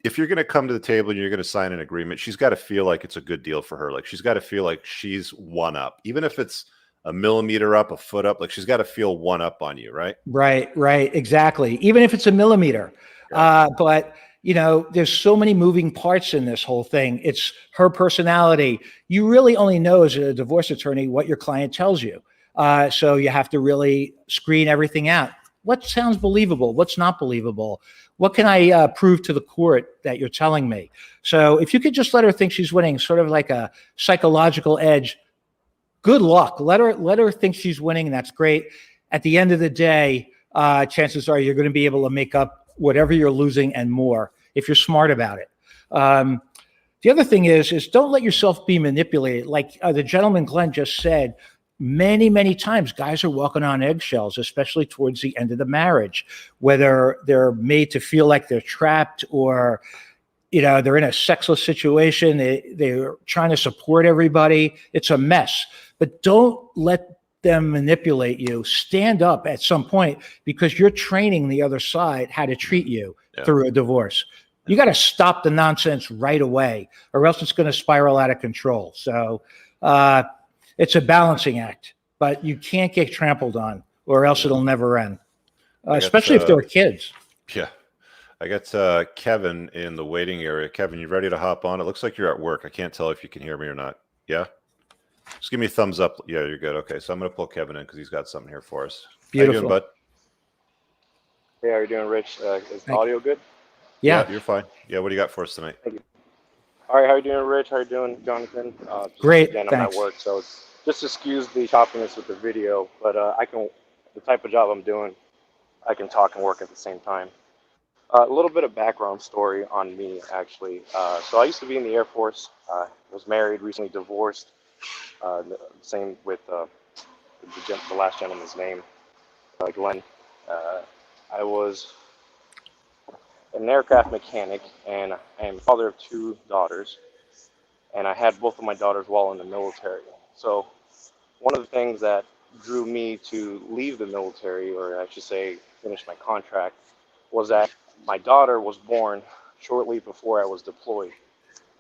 if you're going to come to the table and you're going to sign an agreement, she's got to feel like it's a good deal for her. Like she's got to feel like she's one up, even if it's a millimeter up, a foot up, like she's got to feel one up on you, right? Right. Exactly. Even if it's a millimeter. Yeah. But there's so many moving parts in this whole thing. It's her personality. You really only know as a divorce attorney what your client tells you. So you have to really screen everything out. What sounds believable? What's not believable? What can I prove to the court that you're telling me? So if you could just let her think she's winning, sort of like a psychological edge, good luck. Let her think she's winning, and that's great. At the end of the day, chances are you're going to be able to make up whatever you're losing and more if you're smart about it. The other thing is don't let yourself be manipulated. Like the gentleman Glenn just said, many times guys are walking on eggshells, especially towards the end of the marriage, whether they're made to feel like they're trapped or they're in a sexless situation. They're trying to support everybody. It's a mess. But don't let them manipulate you. Stand up at some point, because you're training the other side how to treat you through a divorce. You got to stop the nonsense right away, or else it's going to spiral out of control. So it's a balancing act, but you can't get trampled on, or else it'll never end, especially if there are kids. Yeah. I got Kevin in the waiting area. Kevin, you ready to hop on? It looks like you're at work. I can't tell if you can hear me or not. Yeah? Just give me a thumbs up. Yeah, you're good. Okay, so I'm going to pull Kevin in because he's got something here for us. Beautiful. How you doing, bud? Hey, how are you doing, Rich? Is the audio good? Yeah, you're fine. Yeah, what do you got for us tonight? Thank you. All right, how are you doing, Rich? How are you doing, Jonathan? Great, again, thanks. I'm at work, so just excuse the choppiness with the video, but the type of job I'm doing, I can talk and work at the same time. A little bit of background story on me, actually. So I used to be in the Air Force. Was married, recently divorced. Same with the last gentleman's name, Glenn. I was an aircraft mechanic, and I am father of 2 daughters, and I had both of my daughters while in the military. So one of the things that drew me to leave the military, or I should say finish my contract, was that my daughter was born shortly before I was deployed.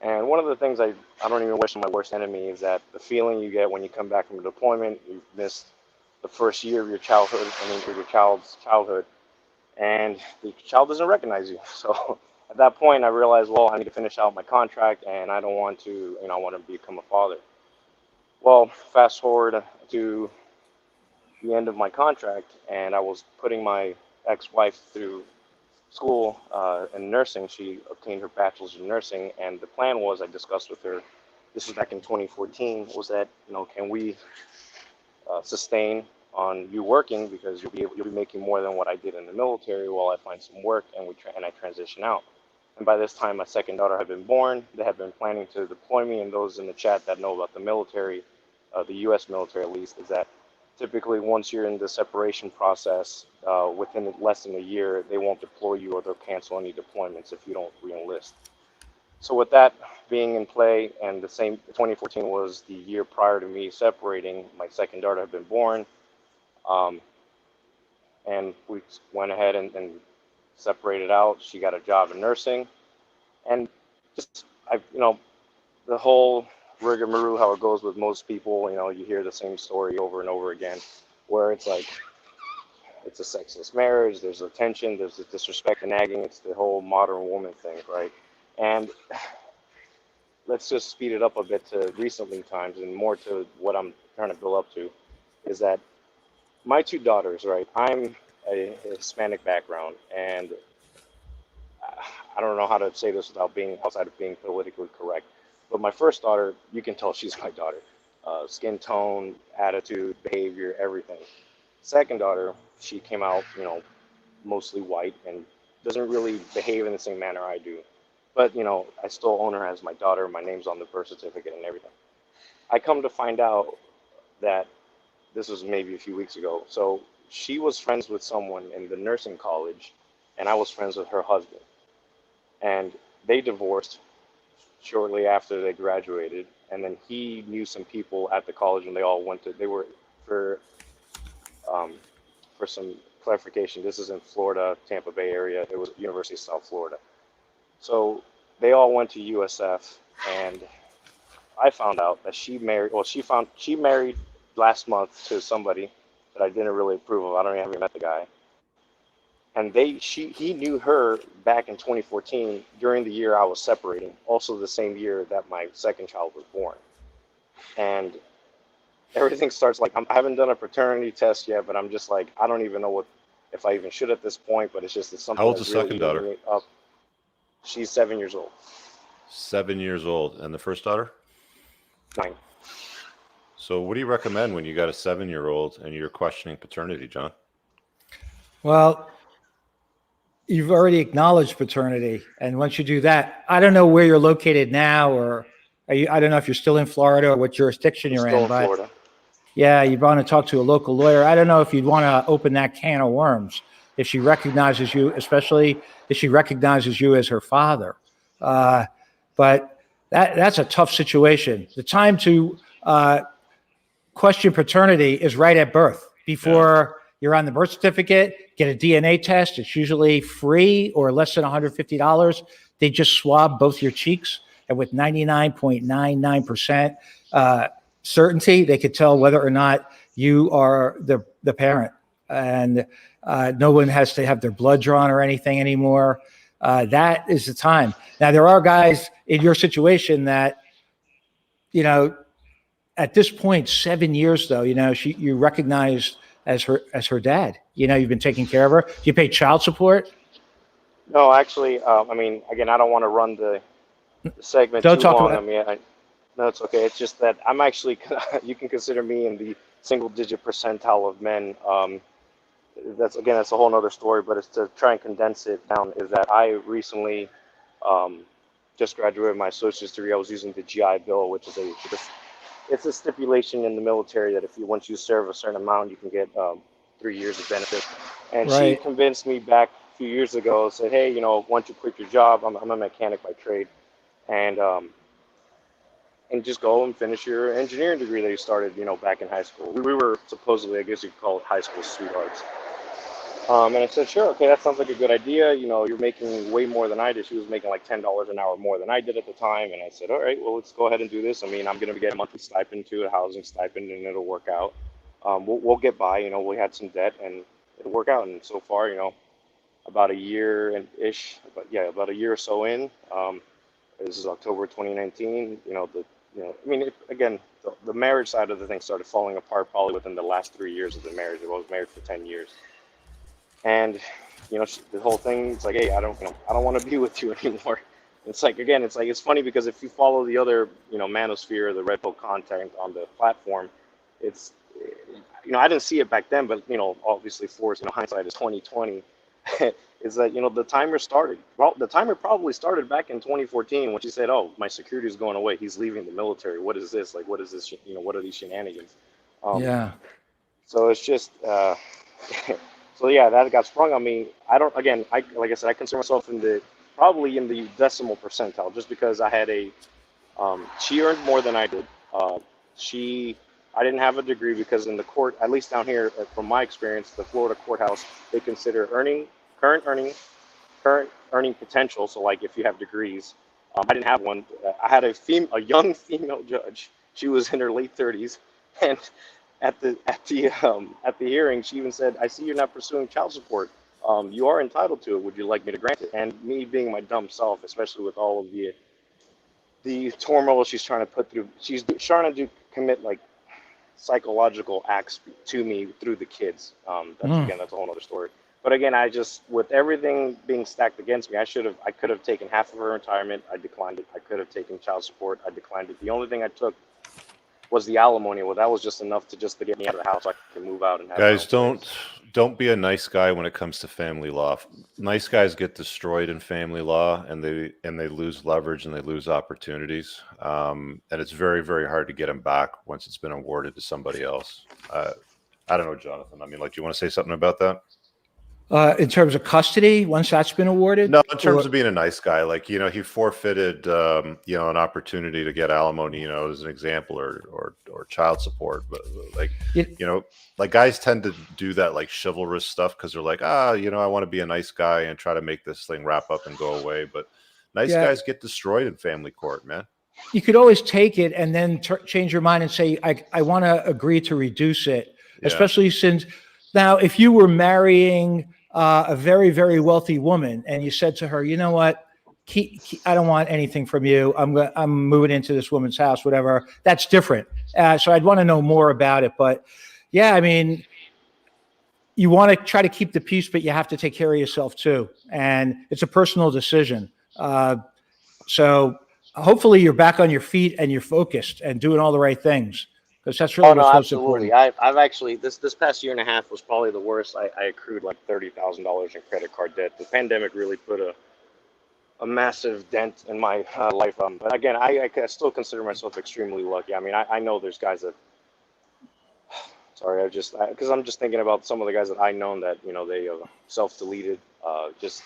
And one of the things I don't even wish on my worst enemy is that the feeling you get when you come back from a deployment, you've missed the first year of your childhood, your child's childhood, and the child doesn't recognize you. So at that point, I realized, well, I need to finish out my contract, and I don't want to, I want to become a father. Well, fast forward to the end of my contract, and I was putting my ex-wife through school in nursing. She obtained her bachelor's in nursing, and the plan was, I discussed with her, this was back in 2014, was that, can we sustain on you working, because you'll be making more than what I did in the military while I find some work and I transition out. And by this time, my second daughter had been born. They had been planning to deploy me, and those in the chat that know about the military, the U.S. military at least, is that typically once you're in the separation process, within less than a year, they won't deploy you, or they'll cancel any deployments if you don't re-enlist. So with that being in play, and the same 2014 was the year prior to me separating, my second daughter had been born, and we went ahead and separated out. She got a job in nursing, and just the whole rigmarole, how it goes with most people. You hear the same story over and over again, where it's like, it's a sexless marriage, there's a tension, there's a disrespect and nagging. It's the whole modern woman thing, right? And let's just speed it up a bit to recently times, and more to what I'm trying to build up to, is that my two daughters, right? I'm a Hispanic background, and I don't know how to say this without being outside of being politically correct. But my first daughter, you can tell she's my daughter. Skin tone, attitude, behavior, everything. Second daughter, she came out, mostly white and doesn't really behave in the same manner I do. But, I still own her as my daughter. My name's on the birth certificate and everything. I come to find out that this was maybe a few weeks ago. So she was friends with someone in the nursing college, and I was friends with her husband. And they divorced shortly after they graduated, and then he knew some people at the college, and they were for some clarification, this is in Florida, Tampa Bay area. It was University of South Florida. So they all went to USF, and I found out that she married last month to somebody that I didn't really approve of. I don't even met the guy. And he knew her back in 2014 during the year I was separating, also the same year that my second child was born. And everything starts like, I haven't done a paternity test yet, but I'm just like, I don't even know if I even should at this point, but it's something. How old's the second daughter? She's 7 years old. 7 years old. And the first daughter? 9. So what do you recommend when you got a 7-year-old and you're questioning paternity, John? Well, you've already acknowledged paternity. And once you do that, I don't know where you're located now, or I don't know if you're still in Florida or what jurisdiction you're in. But Florida. Yeah, you want to talk to a local lawyer. I don't know if you'd want to open that can of worms if she recognizes you, especially if she recognizes you as her father. But that's a tough situation. The time to question paternity is right at birth, before you're on the birth certificate. Get a DNA test. It's usually free or less than $150. They just swab both your cheeks, and with 99.99% certainty, they could tell whether or not you are the parent. And no one has to have their blood drawn or anything anymore. That is the time. Now, there are guys in your situation that, at this point, 7 years though, you recognized as her dad. You've been taking care of her. Do you pay child support? No, actually, again, I don't want to run the segment Don't too talk long. about No, it's okay. It's just that I'm actually, you can consider me in the single-digit percentile of men. That's a whole nother story, but it's to try and condense it down, is that I recently just graduated my associate's degree. I was using the GI Bill, which is it's a stipulation in the military that once you serve a certain amount, you can get 3 years of benefit. And Right. she convinced me back a few years ago, said, hey, once you quit your job, I'm a mechanic by trade. And and just go and finish your engineering degree that you started, back in high school. We were supposedly, I guess you could call it high school sweethearts. And I said, sure, okay, that sounds like a good idea. You're making way more than I did. She was making like $10 an hour more than I did at the time. And I said, all right, well, let's go ahead and do this. I mean, I'm going to get a monthly stipend too, a housing stipend, and it'll work out. We'll get by. We had some debt, and it'll work out. And so far, about a year and ish, about a year or so in. This is October 2019. Again, the marriage side of the thing started falling apart probably within the last 3 years of the marriage. I was married for 10 years. And, the whole thing, it's like, hey, I don't want to be with you anymore. It's like, again, it's funny because if you follow the other, manosphere, the red pill content on the platform, it's, I didn't see it back then, but, obviously for, hindsight is 2020, is that, the timer started. Well, the timer probably started back in 2014 when she said, oh, my security is going away. He's leaving the military. What is this? Like, what is this? What are these shenanigans? Yeah. So it's just, so yeah, that got sprung on me. Like I said, I consider myself probably in the decimal percentile, just because I had she earned more than I did. I didn't have a degree because in the court, at least down here, from my experience, the Florida courthouse, they consider current earning potential. So like if you have degrees, I didn't have one. I had a young female judge. She was in her late 30s, and at the hearing, she even said, "I see you're not pursuing child support. You are entitled to it. Would you like me to grant it?" And me being my dumb self, especially with all of the turmoil she's trying to put through, she's trying to commit like psychological acts to me through the kids. That's a whole other story. But again, with everything being stacked against me, I could have taken half of her retirement. I declined it. I could have taken child support. I declined it. The only thing I took was the alimony. Well, that was just enough to get me out of the house so I could move out and have Guys, my own place. don't be a nice guy when it comes to family law. Nice guys get destroyed in family law, and they lose leverage and they lose opportunities. And it's very, very hard to get them back once it's been awarded to somebody else. I don't know, Jonathan. I mean, like, do you want to say something about that? In terms of custody, once that's been awarded? No, in terms of being a nice guy, like, he forfeited, an opportunity to get alimony, as an example, or child support. But like, like guys tend to do that like chivalrous stuff because they're like, I want to be a nice guy and try to make this thing wrap up and go away. But nice guys get destroyed in family court, man. You could always take it and then change your mind and say, I want to agree to reduce it, especially since now, if you were marrying a very, very wealthy woman and you said to her, you know what, I don't want anything from you. I'm moving into this woman's house, whatever. That's different. So I'd want to know more about it. But yeah, I mean, you want to try to keep the peace, but you have to take care of yourself too. And it's a personal decision. So hopefully you're back on your feet and you're focused and doing all the right things. Because that's really what's most important. I've actually, this past year and a half was probably the worst. I accrued like $30,000 in credit card debt. The pandemic really put a massive dent in my life. But again, I still consider myself extremely lucky. I mean, I know there's guys that, sorry, because I'm just thinking about some of the guys that I know that, they self-deleted, just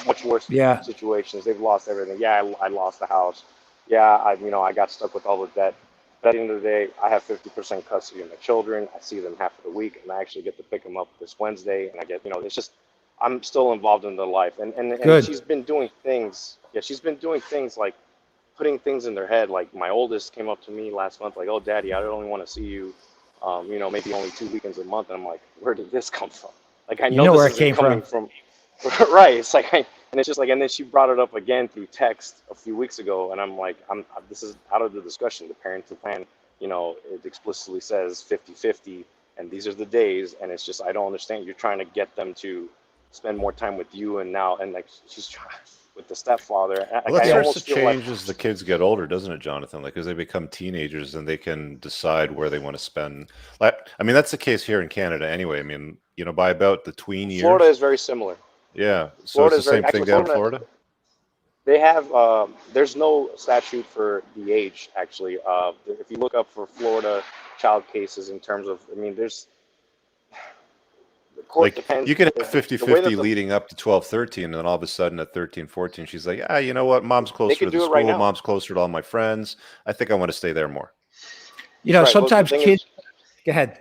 much worse situations. They've lost everything. Yeah, I lost the house. Yeah, I got stuck with all the debt. But at the end of the day, I have 50% custody of my children. I see them half of the week, and I actually get to pick them up this Wednesday. And I get, it's just, I'm still involved in their life. And she's been doing things. Yeah, she's been doing things like putting things in their head. Like my oldest came up to me last month, like, "Oh, Daddy, I only want to see you, maybe only 2 weekends a month." And I'm like, "Where did this come from?" Like, I know where this it came isn't coming from. Right. It's like, and it's just like, and then she brought it up again through text a few weeks ago, and I'm like, this is out of the discussion. The parenting plan, it explicitly says 50-50, and these are the days, and it's just, I don't understand. You're trying to get them to spend more time with you, and like she's trying with the stepfather. Well, that starts to change as the kids get older, doesn't it, Jonathan? Like, as they become teenagers and they can decide where they want to spend. Like, I mean, that's the case here in Canada anyway. I mean, by about the tween years. Florida is very similar. Yeah, so it's the same thing down in Florida? They have, there's no statute for the age, actually. If you look up for Florida child cases in terms of, I mean, court Like depends. you could have The way that 50-50 leading up to 12, 13, and then all of a sudden at 13, 14, she's like, you know what? Mom's closer could to the do it school. right now. Mom's closer to all my friends. I think I want to stay there more. You know, Right, well, the sometimes thing kids. is- Go ahead.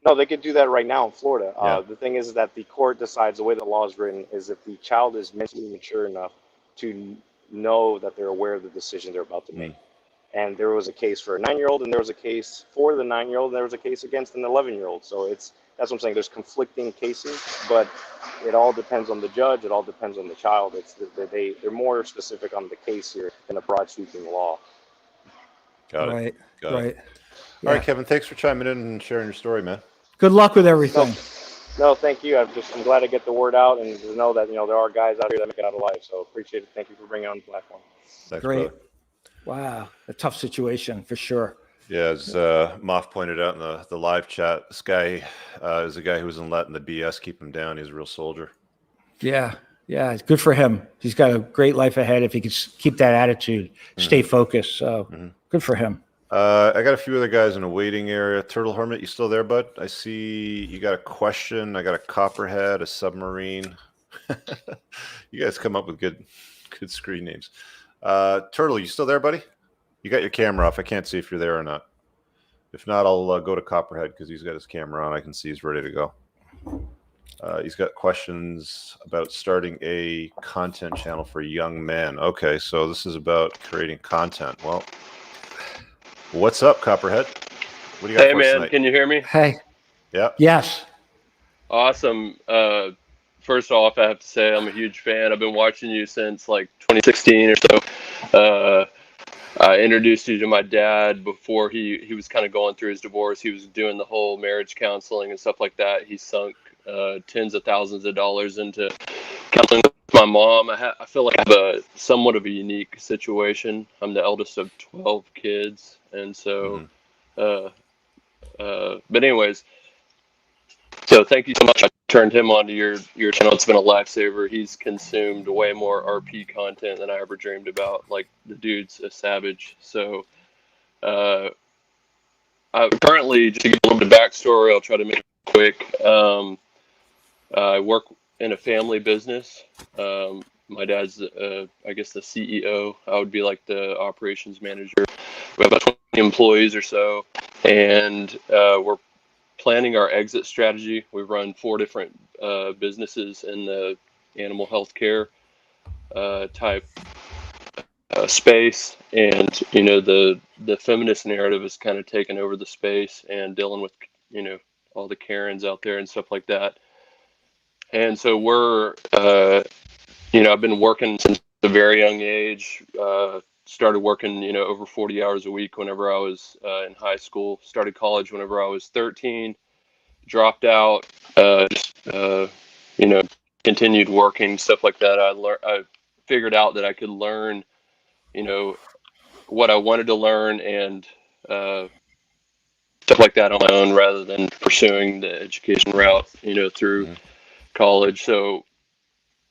No, they could do that right now in Florida. Yeah. The thing is that the court decides the way the law is written is if the child is mentally mature enough to know that they're aware of the decision they're about to make. And there was a case for a 9-year-old, and there was a case for the 9-year-old, and there was a case against an 11-year-old. So that's what I'm saying. There's conflicting cases, but it all depends on the judge. It all depends on the child. They're more specific on the case here than a broad sweeping law. Got it. Right. Got it. Right. All right, Kevin, thanks for chiming in and sharing your story, man. Good luck with everything. No, thank you. I'm glad to get the word out and to know that there are guys out here that make it out alive. So appreciate it. Thank you for bringing it on the platform. Thanks, Great. brother. Wow. A tough situation for sure. Yeah, as Moff pointed out in the live chat, this guy is a guy who wasn't letting the BS keep him down. He's a real soldier. Yeah. Yeah. It's good for him. He's got a great life ahead if he could keep that attitude, stay focused. So good for him. I got a few other guys in a waiting area. Turtle Hermit, you still there, bud? I see you got a question. I got a Copperhead, a submarine. You guys come up with good screen names. Turtle, you still there, buddy? You got your camera off. I can't see if you're there or not. If not, I'll go to Copperhead because he's got his camera on. I can see he's ready to go. He's got questions about starting a content channel for young men. Okay, so this is about creating content. Well, what's up, Copperhead? What do you got Hey, for us man, tonight? can you hear me? Hey. Yeah. Yes. Awesome. First off, I have to say I'm a huge fan. I've been watching you since like 2016 or so. I introduced you to my dad before he was kind of going through his divorce. He was doing the whole marriage counseling and stuff like that. He sunk tens of thousands of dollars into counseling with my mom. I feel like I have a somewhat of a unique situation. I'm the eldest of 12 kids, and so but anyways, so thank you so much. I turned him onto your channel. It's been a lifesaver. He's consumed way more RP content than I ever dreamed about. Like, the dude's a savage. So I currently, just to give a little bit of backstory, I'll try to make it quick. I work in a family business. My dad's, I guess, the CEO. I would be like the operations manager. We have about 20 employees or so, and we're planning our exit strategy. We run 4 different businesses in the animal healthcare type space, and the feminist narrative has kind of taken over the space and dealing with all the Karens out there and stuff like that. And so we're I've been working since a very young age. Started working over 40 hours a week whenever I was in high school. Started college whenever I was 13. Dropped out. Continued working, stuff like that. I figured out that I could learn what I wanted to learn and stuff like that on my own rather than pursuing the education route through college. So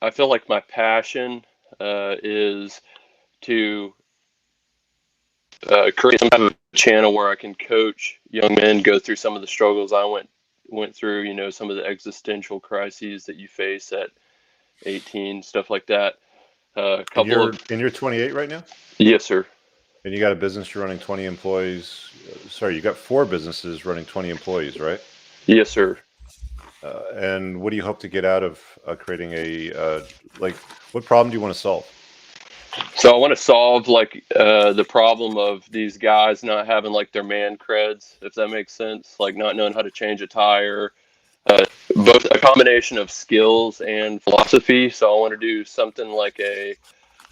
I feel like my passion is to create some type of channel where I can coach young men go through some of the struggles I went through, some of the existential crises that you face at 18, stuff like that. And you're 28 right now? Yes, sir. And you got a business, you're running 20 employees. Sorry, you got 4 businesses running 20 employees, right? Yes, sir. And what do you hope to get out of creating what problem do you want to solve? So I want to solve the problem of these guys not having like their man creds, if that makes sense, like not knowing how to change a tire, both a combination of skills and philosophy. So I want to do something like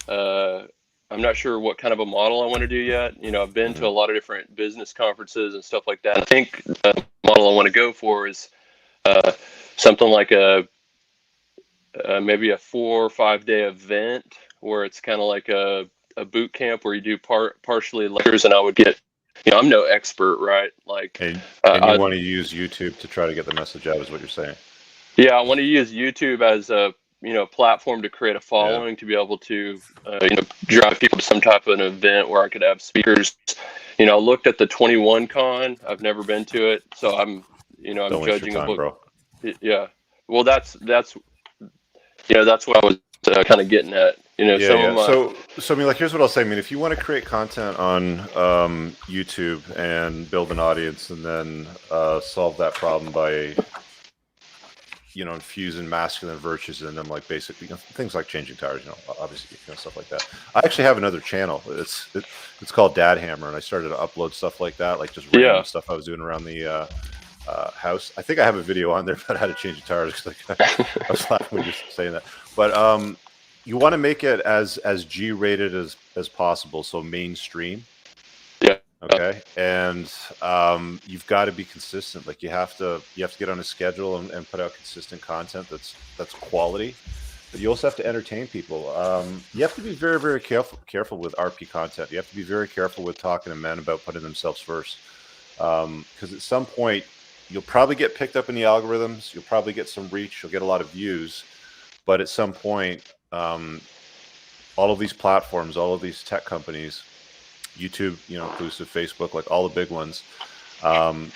I'm not sure what kind of a model I want to do yet. I've been to a lot of different business conferences and stuff like that. I think the model I want to go for is something like maybe a 4 or 5 day event where it's kind of like a boot camp where you do partially lectures, and I would get, I'm no expert, right? And you want to use YouTube to try to get the message out, is what you're saying? Yeah, I want to use YouTube as a platform to create a following, to be able to drive people to some type of an event where I could have speakers. I looked at the 21 Con. I've never been to it, so I'm Don't waste judging your time, a book. bro. Yeah. Well, that's that's what I was kind of getting at. Some of my So I mean, like, here's what I'll say. I mean, if you want to create content on YouTube and build an audience, and then solve that problem by infusing masculine virtues in them, like basically things like changing tires, obviously, stuff like that. I actually have another channel. It's called Dad Hammer, and I started to upload stuff like that, like just random stuff I was doing around the house. I think I have a video on there about how to change the tires, because I was laughing when you're saying that. But you want to make it as G-rated as possible, so mainstream. Yeah. Okay. And you've got to be consistent. Like, you have to get on a schedule and put out consistent content that's quality. But you also have to entertain people. You have to be very, very careful with RP content. You have to be very careful with talking to men about putting themselves first. Because at some point, you'll probably get picked up in the algorithms. You'll probably get some reach. You'll get a lot of views. But at some point, all of these platforms, all of these tech companies, YouTube, inclusive, Facebook, like all the big ones,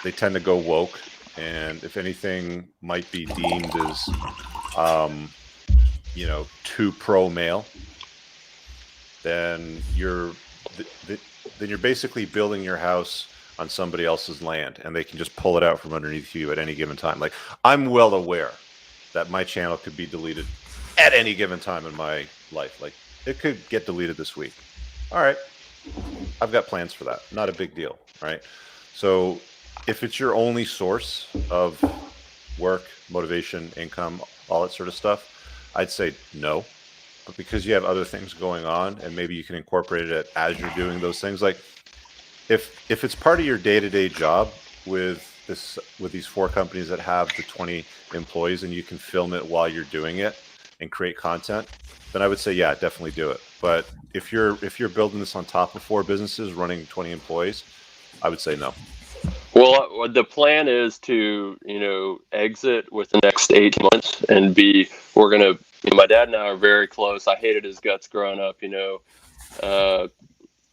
they tend to go woke. And if anything might be deemed as, too pro male, then you're basically building your house on somebody else's land, and they can just pull it out from underneath you at any given time. Like, I'm well aware that my channel could be deleted at any given time in my life. Like, it could get deleted this week. All right. I've got plans for that. Not a big deal, right? So if it's your only source of work, motivation, income, all that sort of stuff, I'd say no. But because you have other things going on, and maybe you can incorporate it as you're doing those things, like if it's part of your day-to-day job with these 4 companies that have the 20 employees, and you can film it while you're doing it and create content, then I would say, yeah, definitely do it. But if you're building this on top of 4 businesses running 20 employees, I would say no. Well, the plan is to, exit with the next 18 months and we're going to, my dad and I are very close. I hated his guts growing up,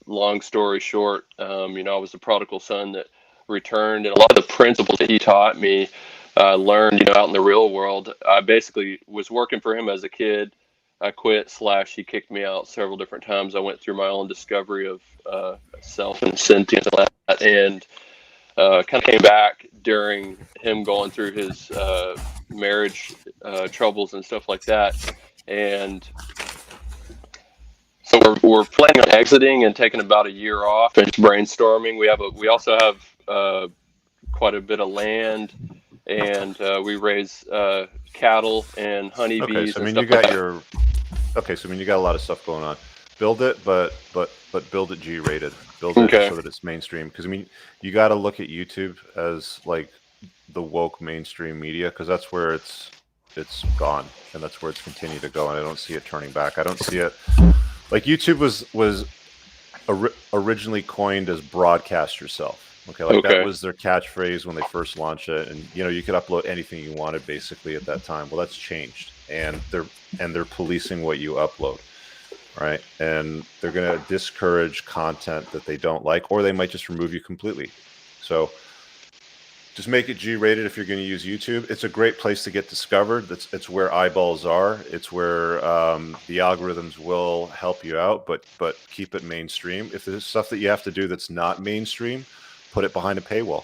long story short, I was the prodigal son that returned, and a lot of the principles that he taught me, learned, out in the real world. I basically was working for him as a kid. I quit / he kicked me out several different times. I went through my own discovery of self and sentience and all that, and kind of came back during him going through his marriage troubles and stuff like that. And so we're planning on exiting and taking about a year off and brainstorming. We also have quite a bit of land, and we raise cattle and honeybees. So you got a lot of stuff going on. Build it, but build it G-rated. Build it so that it's mainstream. Because you got to look at YouTube as like the woke mainstream media, because that's where it's gone, and that's where it's continued to go. And I don't see it turning back. I don't see it. Like, YouTube was originally coined as broadcast yourself. Okay, that was their catchphrase when they first launched it, and you could upload anything you wanted basically at that time. Well, that's changed, and they're policing what you upload, right? And they're going to discourage content that they don't like, or they might just remove you completely. So just make it G-rated if you're going to use YouTube. It's a great place to get discovered. It's where eyeballs are. It's where the algorithms will help you out, but keep it mainstream. If there's stuff that you have to do that's not mainstream, put it behind a paywall.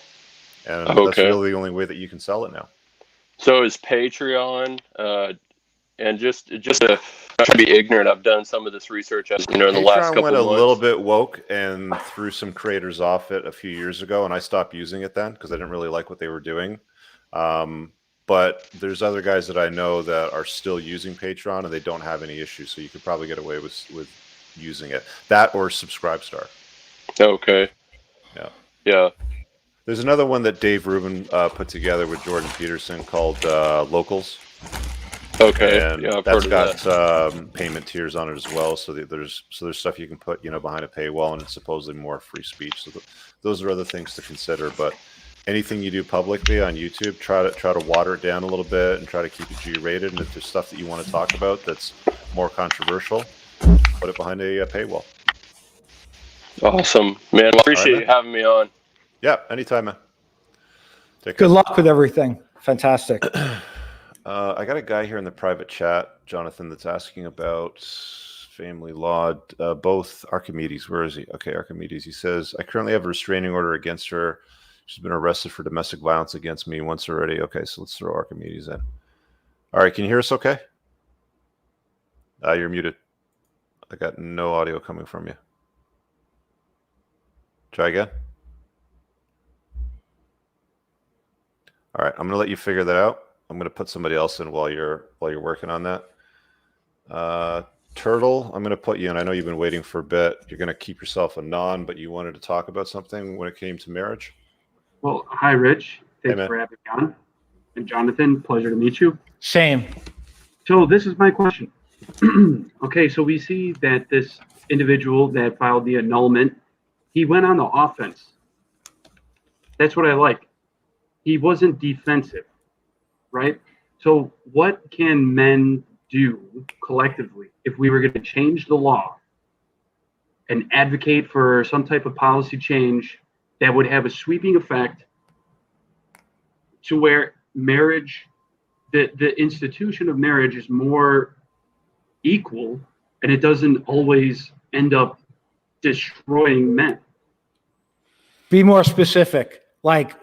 And that's really the only way that you can sell it now. So is Patreon, and just to not to be ignorant, I've done some of this research, as in the last couple went of a months. little bit woke and threw some creators off it a few years ago, and I stopped using it then because I didn't really like what they were doing. But there's other guys that I know that are still using Patreon, and they don't have any issues, so you could probably get away with using it. That or Subscribestar. Okay. Yeah. There's another one that Dave Rubin put together with Jordan Peterson called Locals. Okay. And yeah, I've that's heard got of that. Payment tiers on it as well. So there's stuff you can put behind a paywall, and it's supposedly more free speech. So those are other things to consider. But anything you do publicly on YouTube, try to water it down a little bit and try to keep it G-rated. And if there's stuff that you want to talk about that's more controversial, put it behind a paywall. Awesome, man. Well, appreciate you having me on. Yeah, anytime, man. Take care. Good luck with everything. Fantastic. I got a guy here in the private chat, Jonathan, that's asking about family law. Both Archimedes, where is he? Okay, Archimedes. He says, I currently have a restraining order against her. She's been arrested for domestic violence against me once already. Okay, so let's throw Archimedes in. All right, can you hear us okay? You're muted. I got no audio coming from you. Try again. All right, I'm going to let you figure that out. I'm going to put somebody else in while you're working on that. Turtle, I'm going to put you in. I know you've been waiting for a bit. You're going to keep yourself a non, but you wanted to talk about something when it came to marriage. Well, hi, Rich. Thanks Hey, for having me on. And Jonathan, pleasure to meet you. Same. So this is my question. Okay, so we see that this individual that filed the annulment, he went on the offense. That's what I like. He wasn't defensive, right? So what can men do collectively if we were going to change the law and advocate for some type of policy change that would have a sweeping effect to where marriage, the institution of marriage is more equal, and it doesn't always end up destroying men? Be more specific. Like,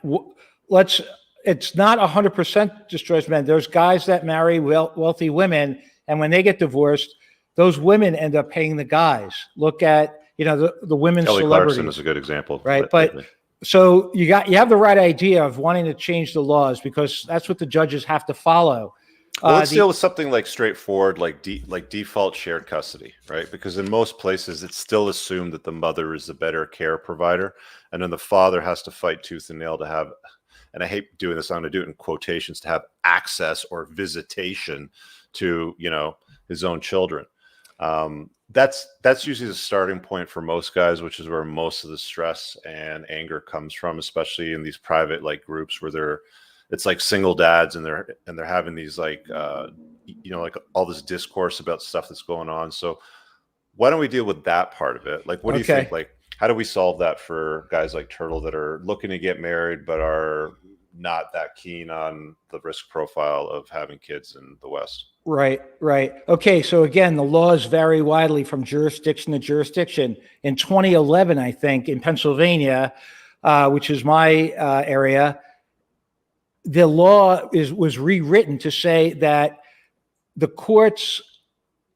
it's not 100% destroys men. There's guys that marry wealthy women, and when they get divorced, those women end up paying the guys. Look at, the women's Kelly celebrities. Clarkson is a good example. Right, but so you have the right idea of wanting to change the laws because that's what the judges have to follow. Well, let's deal with something like straightforward, like default shared custody, right? Because in most places, it's still assumed that the mother is the better care provider, and then the father has to fight tooth and nail to have, and I hate doing this, I'm going to do it in quotations, to have access or visitation to, his own children. That's usually the starting point for most guys, which is where most of the stress and anger comes from, especially in these private groups where it's like single dads and they're having these like all this discourse about stuff that's going on. So why don't we deal with that part of it? Like, what do you think? Like, how do we solve that for guys like Turtle that are looking to get married but are not that keen on the risk profile of having kids in the West? Right. Okay, so again, the laws vary widely from jurisdiction to jurisdiction. In 2011, I think, in Pennsylvania, which is my area, the law was rewritten to say that the courts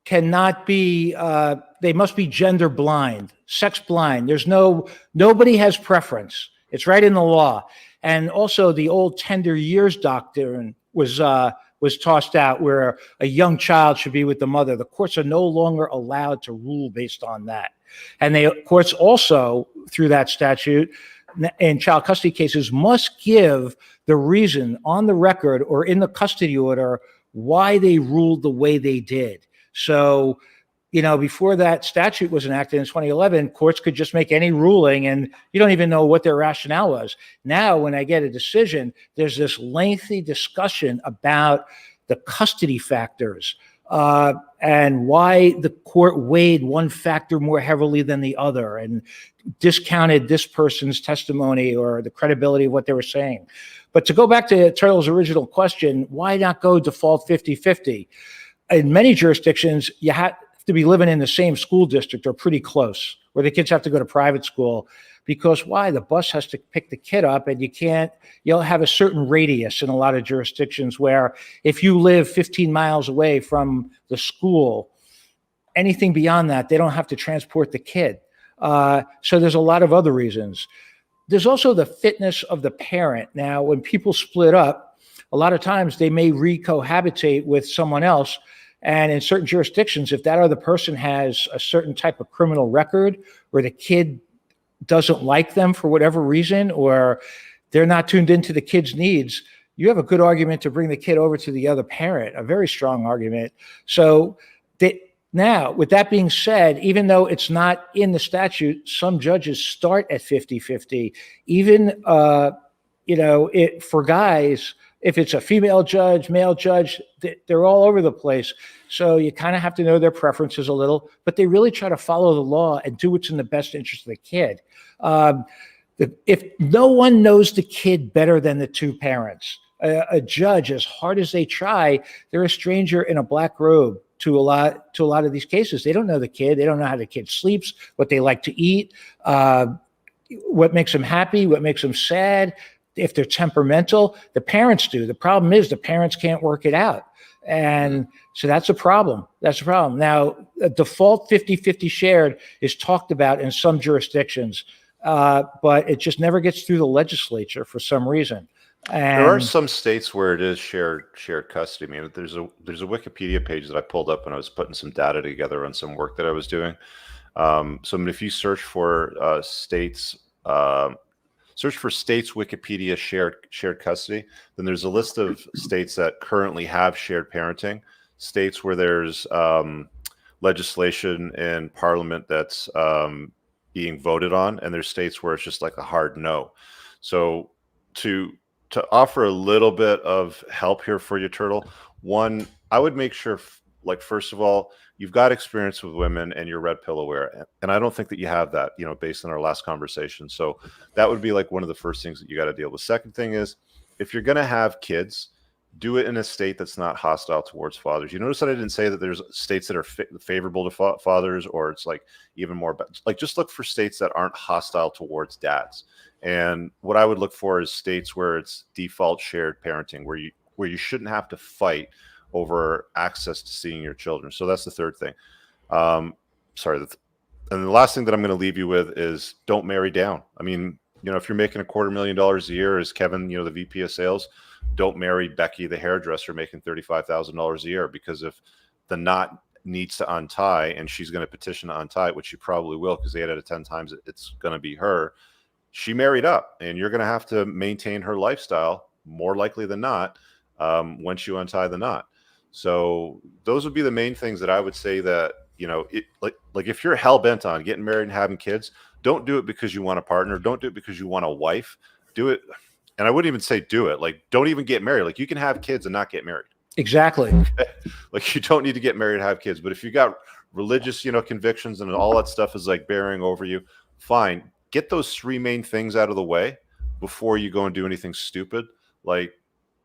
cannot be, they must be gender blind, sex blind. Nobody has preference. It's right in the law. And also the old tender years doctrine was tossed out, where a young child should be with the mother. The courts are no longer allowed to rule based on that. And the courts also, through that statute, in child custody cases, must give the reason on the record or in the custody order why they ruled the way they did. So, before that statute was enacted in 2011, courts could just make any ruling and you don't even know what their rationale was. Now, when I get a decision, there's this lengthy discussion about the custody factors and why the court weighed one factor more heavily than the other and discounted this person's testimony or the credibility of what they were saying. But to go back to Turtle's original question, why not go default 50-50? In many jurisdictions, you have to be living in the same school district or pretty close, where the kids have to go to private school. Because why? The bus has to pick the kid up, and you'll have a certain radius in a lot of jurisdictions where if you live 15 miles away from the school, anything beyond that, they don't have to transport the kid. So there's a lot of other reasons. There's also the fitness of the parent. Now, when people split up, a lot of times they may recohabitate with someone else. And in certain jurisdictions, if that other person has a certain type of criminal record, or the kid doesn't like them for whatever reason, or they're not tuned into the kid's needs, you have a good argument to bring the kid over to the other parent, a very strong argument. So now, with that being said, even though it's not in the statute, some judges start at 50-50. Even, for guys, if it's a female judge, male judge, they're all over the place. So you kind of have to know their preferences a little, but they really try to follow the law and do what's in the best interest of the kid. If no one knows the kid better than the two parents, A judge, as hard as they try, they're a stranger in a black robe to a lot of these cases. They don't know the kid. They don't know how the kid sleeps, what they like to eat, what makes them happy, what makes them sad. If they're temperamental, the parents do. The problem is the parents can't work it out. And so that's a problem. That's a problem. Now, a default 50-50 shared is talked about in some jurisdictions, but it just never gets through the legislature for some reason. And there are some states where it is shared custody. I mean, there's a Wikipedia page that I pulled up when I was putting some data together on some work that I was doing. So I mean, if you search for states Wikipedia shared custody, then there's a list of states that currently have shared parenting, states where there's legislation in Parliament that's being voted on, and there's states where it's just like a hard no. So to offer a little bit of help here for you, Turtle, one, I would make sure, like, first of all, you've got experience with women and you're red pill aware. And I don't think that you have that, you know, based on our last conversation. So that would be like one of the first things that you got to deal with. Second thing is, if you're going to have kids, do it in a state that's not hostile towards fathers. You notice that I didn't say that there's states that are favorable to fathers, or it's like even more, like, just look for states that aren't hostile towards dads. And what I would look for is states where it's default shared parenting, where you shouldn't have to fight over access to seeing your children. So that's the third thing. And the last thing that I'm going to leave you with is don't marry down. I mean, you know, if you're making $250,000 a year as Kevin, you know, the VP of sales, don't marry Becky, the hairdresser, making $35,000 a year, because if the knot needs to untie and she's going to petition to untie it, which she probably will, because 8 out of 10 times it's going to be her, she married up, and you're going to have to maintain her lifestyle more likely than not once you untie the knot. So those would be the main things that I would say that, you know, like if you're hell bent on getting married and having kids, don't do it because you want a partner. Don't do it because you want a wife. Do it. And I wouldn't even say do it. Like, don't even get married. Like, you can have kids and not get married. exactly. Like, you don't need to get married and have kids. But if you got religious, you know, convictions and all that stuff is like bearing over you, fine. Get those 3 main things out of the way before you go and do anything stupid. Like,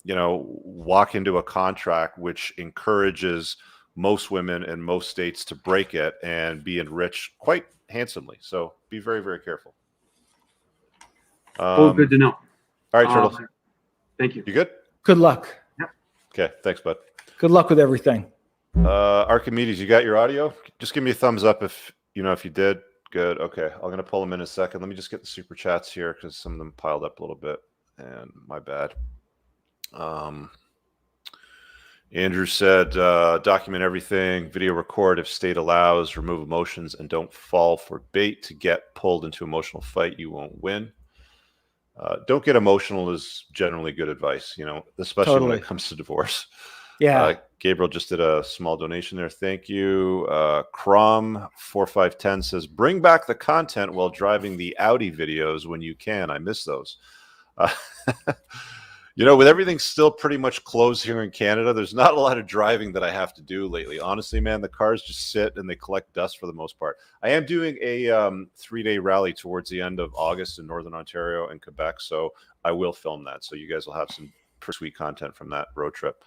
you know, walk into a contract which encourages most women in most states to break it and be enriched quite handsomely. So be very, very careful. Good to know. All right, Turtles. Thank you. You good? Good luck. Okay, thanks, bud. Good luck with everything. Archimedes, you got your audio? Just give me a thumbs up if you did. Good. Okay, I'm gonna pull them in a second. Let me just get the super chats here because some of them piled up a little bit, and my bad. Andrew said, document everything, video record if state allows, remove emotions, and don't fall for bait to get pulled into emotional fight. You won't win. Don't get emotional is generally good advice, you know, especially when it comes to divorce. Yeah. Gabriel just did a small donation there. Thank you. Crom 4510 says, bring back the content while driving the Audi videos when you can. I miss those. You know, with everything still pretty much closed here in Canada, there's not a lot of driving that I have to do lately. Honestly, man, the cars just sit and they collect dust for the most part. I am doing a 3-day rally towards the end of August in Northern Ontario and Quebec, so I will film that. So you guys will have some pretty sweet content from that road trip.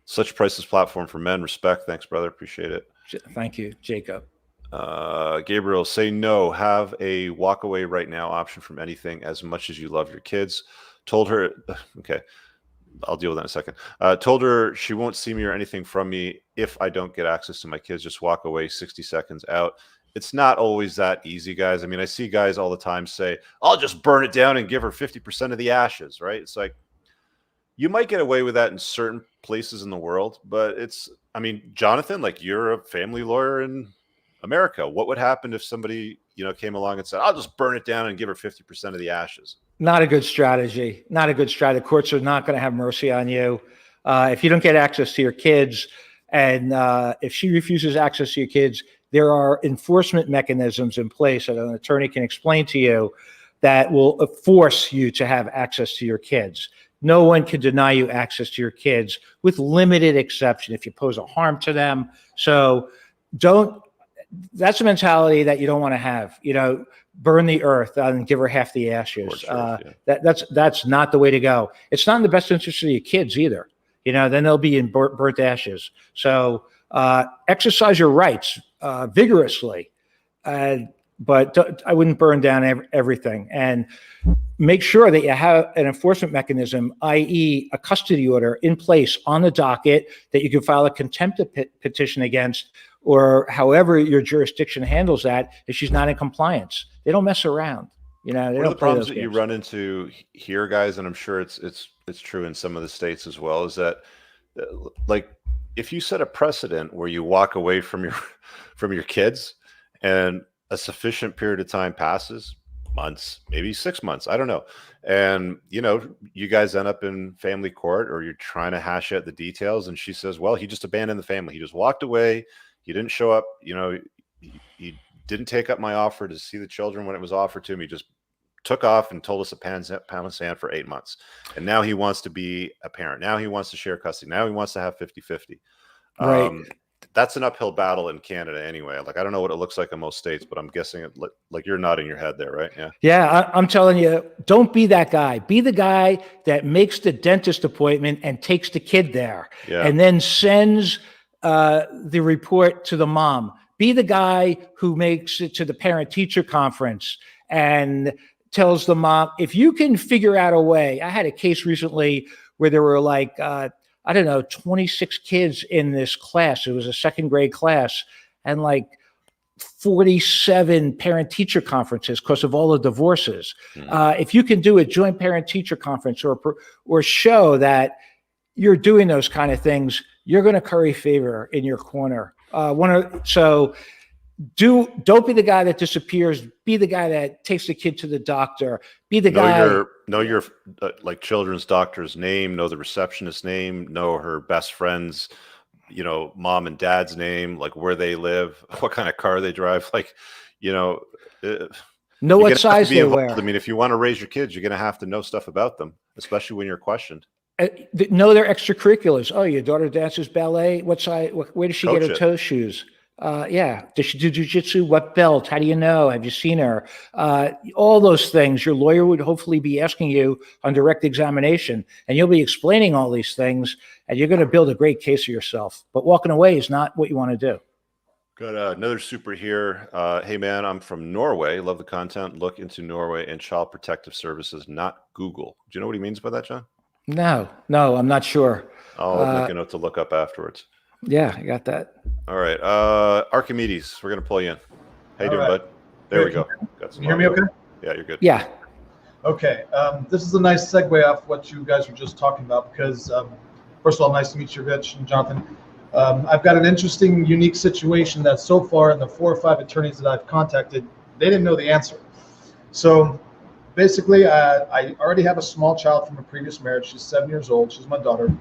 Such a priceless platform for men. Respect. Thanks, brother. Appreciate it. Thank you, Jacob. Gabriel, say no. Have a walk away right now option from anything as much as you love your kids. Told her, okay, I'll deal with that in a second. Told her she won't see me or anything from me if I don't get access to my kids. Just walk away 60 seconds out. It's not always that easy, guys. I mean, I see guys all the time say, I'll just burn it down and give her 50% of the ashes, right? It's like, you might get away with that in certain places in the world, but it's, I mean, Jonathan, like, you're a family lawyer in America. What would happen if somebody, you know, came along and said, I'll just burn it down and give her 50% of the ashes? Not a good strategy. Not a good strategy. Courts are not going to have mercy on you. If you don't get access to your kids, and if she refuses access to your kids, there are enforcement mechanisms in place that an attorney can explain to you that will force you to have access to your kids. No one can deny you access to your kids with limited exception if you pose a harm to them. So that's a mentality that you don't want to have. You know, burn the earth and give her half the ashes. Scorched earth, yeah. That's not the way to go. It's not in the best interest of your kids either. Then they'll be in burnt ashes. So exercise your rights vigorously, but I wouldn't burn down everything. And make sure that you have an enforcement mechanism, i.e. a custody order in place on the docket that you can file a contempt petition against, or however your jurisdiction handles that if she's not in compliance. They don't mess around. One of the problems that you run into here, guys, and I'm sure it's true in some of the states as well, is that like if you set a precedent where you walk away from your kids and a sufficient period of time passes, months, maybe 6 months, I don't know, and you guys end up in family court, or you're trying to hash out the details, and she says, well, he just abandoned the family, he just walked away, he didn't show up, he didn't take up my offer to see the children when it was offered to him, he just took off and told us a pound of sand for 8 months, and now he wants to be a parent, now he wants to share custody, now he wants to have 50-50. Right. That's an uphill battle in Canada anyway. Like, I don't know what it looks like in most states, but I'm guessing it like you're nodding your head there, right? Yeah. Yeah. I'm telling you, don't be that guy. Be the guy that makes the dentist appointment and takes the kid there, and then sends the report to the mom. Be the guy who makes it to the parent-teacher conference and tells the mom, if you can figure out a way. I had a case recently where there were like, 26 kids in this class. It was a second grade class, and like 47 parent-teacher conferences because of all the divorces. If you can do a joint parent-teacher conference or show that you're doing those kind of things, you're going to curry favor in your corner. Don't be the guy that disappears. Be the guy that takes the kid to the doctor. Be the guy. Know your like children's doctor's name. Know the receptionist's name. Know her best friend's, mom and dad's name. Like where they live, what kind of car they drive. Like, know what size they wear. I mean, if you want to raise your kids, you're going to have to know stuff about them, especially when you're questioned. Know their extracurriculars. Oh, your daughter dances ballet. What size? Where does she get her toe shoes? Does she do jujitsu? What belt? How do you know? Have you seen her? All those things your lawyer would hopefully be asking you on direct examination, and you'll be explaining all these things, and you're going to build a great case for yourself. But walking away is not what you want to do. Got another super here. Hey man, I'm from Norway. Love the content. Look into Norway and Child Protective Services, not Google. Do you know what he means by that, John? No, I'm not sure. I'll make a note to look up afterwards. Yeah, I got that. All right. Archimedes, we're going to pull you in. How you doing, bud? There we go. Can you hear me okay? Yeah, you're good. Yeah. Okay. This is a nice segue off what you guys were just talking about because, first of all, nice to meet you, Rich and Jonathan. I've got an interesting, unique situation that so far in the 4 or 5 attorneys that I've contacted, they didn't know the answer. So basically, I already have a small child from a previous marriage. She's 7 years old. She's my daughter.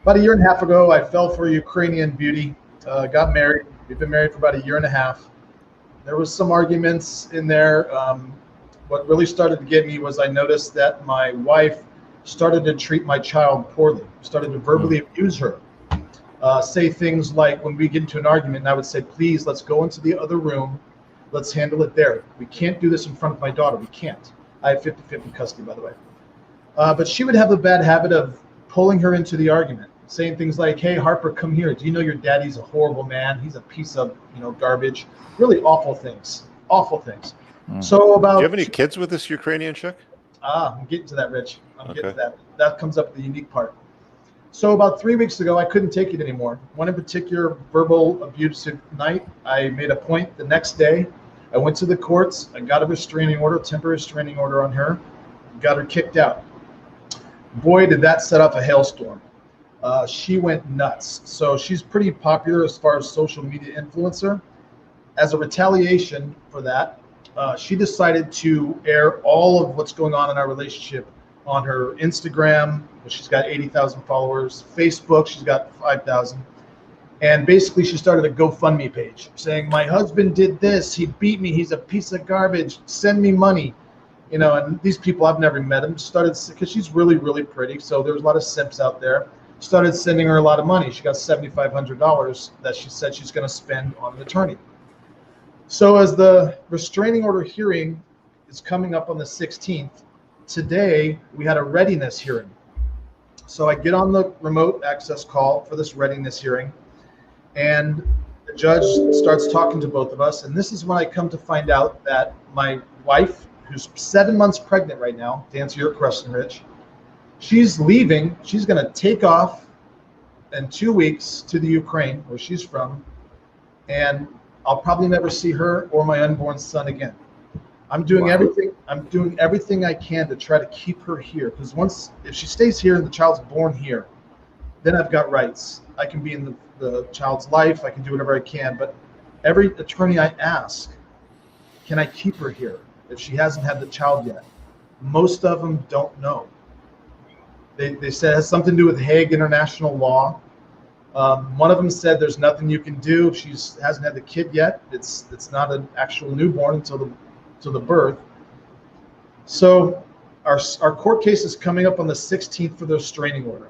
About 1.5 years ago, I fell for a Ukrainian beauty, got married. We've been married for about 1.5 years. There was some arguments in there. What really started to get me was I noticed that my wife started to treat my child poorly, started to verbally abuse her, say things like when we get into an argument, and I would say, please, let's go into the other room. Let's handle it there. We can't do this in front of my daughter. We can't. I have 50-50 custody, by the way. But she would have a bad habit of pulling her into the argument, saying things like, hey, Harper, come here. Do you know your daddy's a horrible man? He's a piece of, garbage. Really awful things. Awful things. So about. Do you have any kids with this Ukrainian chick? I'm getting to that, Rich. I'm getting to that. That comes up with the unique part. So about 3 weeks ago, I couldn't take it anymore. One in particular, verbal abusive night. I made a point the next day. I went to the courts. I got a restraining order, temporary restraining order on her. Got her kicked out. Boy, did that set off a hailstorm. She went nuts. So she's pretty popular as far as social media influencer. As a retaliation for that, she decided to air all of what's going on in our relationship on her Instagram, which she's got 80,000 followers, Facebook, she's got 5,000. And basically she started a GoFundMe page saying, my husband did this, he beat me, he's a piece of garbage, send me money. And these people, I've never met them, started, because she's really, really pretty. So there was a lot of simps out there. Started sending her a lot of money. She got $7,500 that she said she's going to spend on an attorney. So as the restraining order hearing is coming up on the 16th, today we had a readiness hearing. So I get on the remote access call for this readiness hearing, and the judge starts talking to both of us. And this is when I come to find out that my wife, who's 7 months pregnant right now, to answer your question, Rich, she's leaving. She's going to take off in 2 weeks to the Ukraine, where she's from, and I'll probably never see her or my unborn son again. I'm doing everything. I'm doing everything I can to try to keep her here, because if she stays here and the child's born here, then I've got rights. I can be in the child's life. I can do whatever I can. But every attorney I ask, can I keep her here if she hasn't had the child yet? Most of them don't know. They said it has something to do with Hague International Law. One of them said there's nothing you can do if she hasn't had the kid yet. It's not an actual newborn until the birth. So our court case is coming up on the 16th for the restraining order.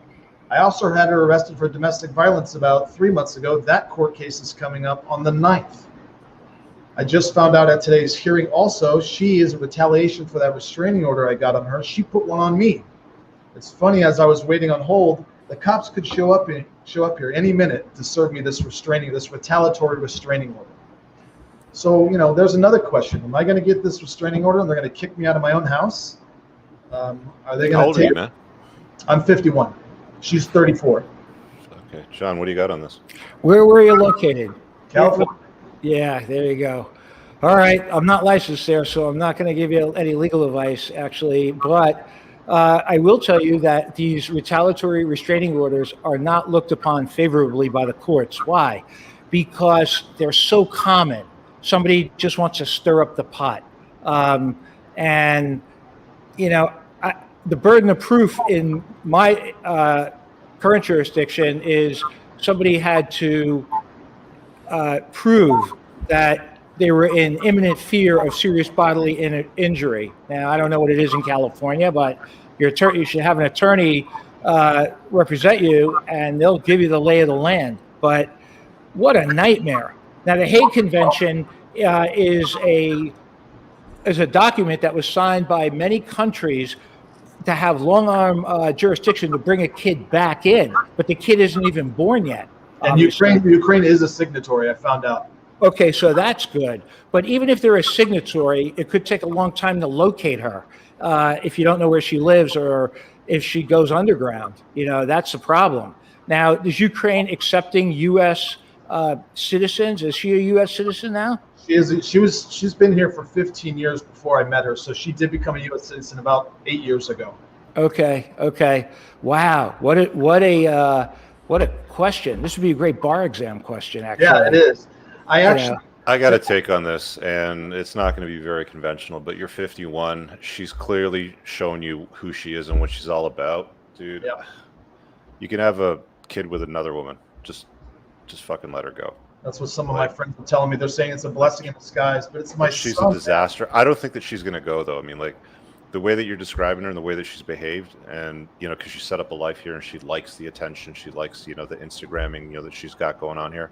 I also had her arrested for domestic violence about 3 months ago. That court case is coming up on the 9th. I just found out at today's hearing also, she is a retaliation for that restraining order I got on her. She put one on me. It's funny, as I was waiting on hold, the cops could show up here any minute to serve me this retaliatory restraining order. So, there's another question. Am I going to get this restraining order and they're going to kick me out of my own house? Are they going to How old are you, man? I'm 51. She's 34. Okay. John, what do you got on this? Where were you located? California. Yeah, there you go. All right. I'm not licensed there, so I'm not going to give you any legal advice, actually. But I will tell you that these retaliatory restraining orders are not looked upon favorably by the courts. Why? Because they're so common. Somebody just wants to stir up the pot. The burden of proof in my current jurisdiction is somebody had to prove that they were in imminent fear of serious bodily injury. Now, I don't know what it is in California, but you should have an attorney represent you, and they'll give you the lay of the land. But what a nightmare. Now, the Hague Convention is a document that was signed by many countries to have long-arm jurisdiction to bring a kid back in, but the kid isn't even born yet. And Ukraine is a signatory, I found out. Okay, so that's good. But even if they're a signatory, it could take a long time to locate her if you don't know where she lives or if she goes underground. That's the problem. Now, is Ukraine accepting U.S. Citizens? Is she a U.S. citizen now? She's been here for 15 years before I met her, so she did become a U.S. citizen about 8 years ago. Okay. Wow. What a question. This would be a great bar exam question, actually. Yeah, it is. I got a take on this, and it's not going to be very conventional, but you're 51. She's clearly shown you who she is and what she's all about, dude. Yeah. You can have a kid with another woman. Just fucking let her go. That's what some of my friends were telling me. They're saying it's a blessing in disguise, but it's my She's son. a disaster. I don't think that she's going to go, though. I mean, like, the way that you're describing her and the way that she's behaved, and, because she set up a life here and she likes the attention, she likes, the Instagramming, that she's got going on here.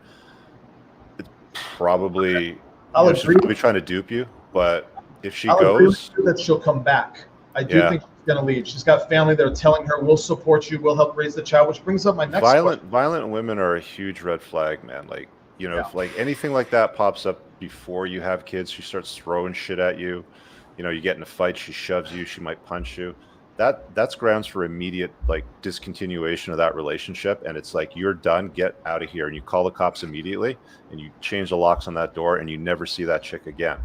It's probably, she's probably trying to dupe you, but if she I'll agree goes, with you that she'll come back. I do think she's going to leave. She's got family that are telling her, we'll support you, we'll help raise the child, which brings up my next question. Violent women are a huge red flag, man. Like, if like anything like that pops up before you have kids, she starts throwing shit at you. You get in a fight, she shoves you, she might punch you. That's grounds for immediate discontinuation of that relationship. And it's like, you're done, get out of here. And you call the cops immediately and you change the locks on that door and you never see that chick again.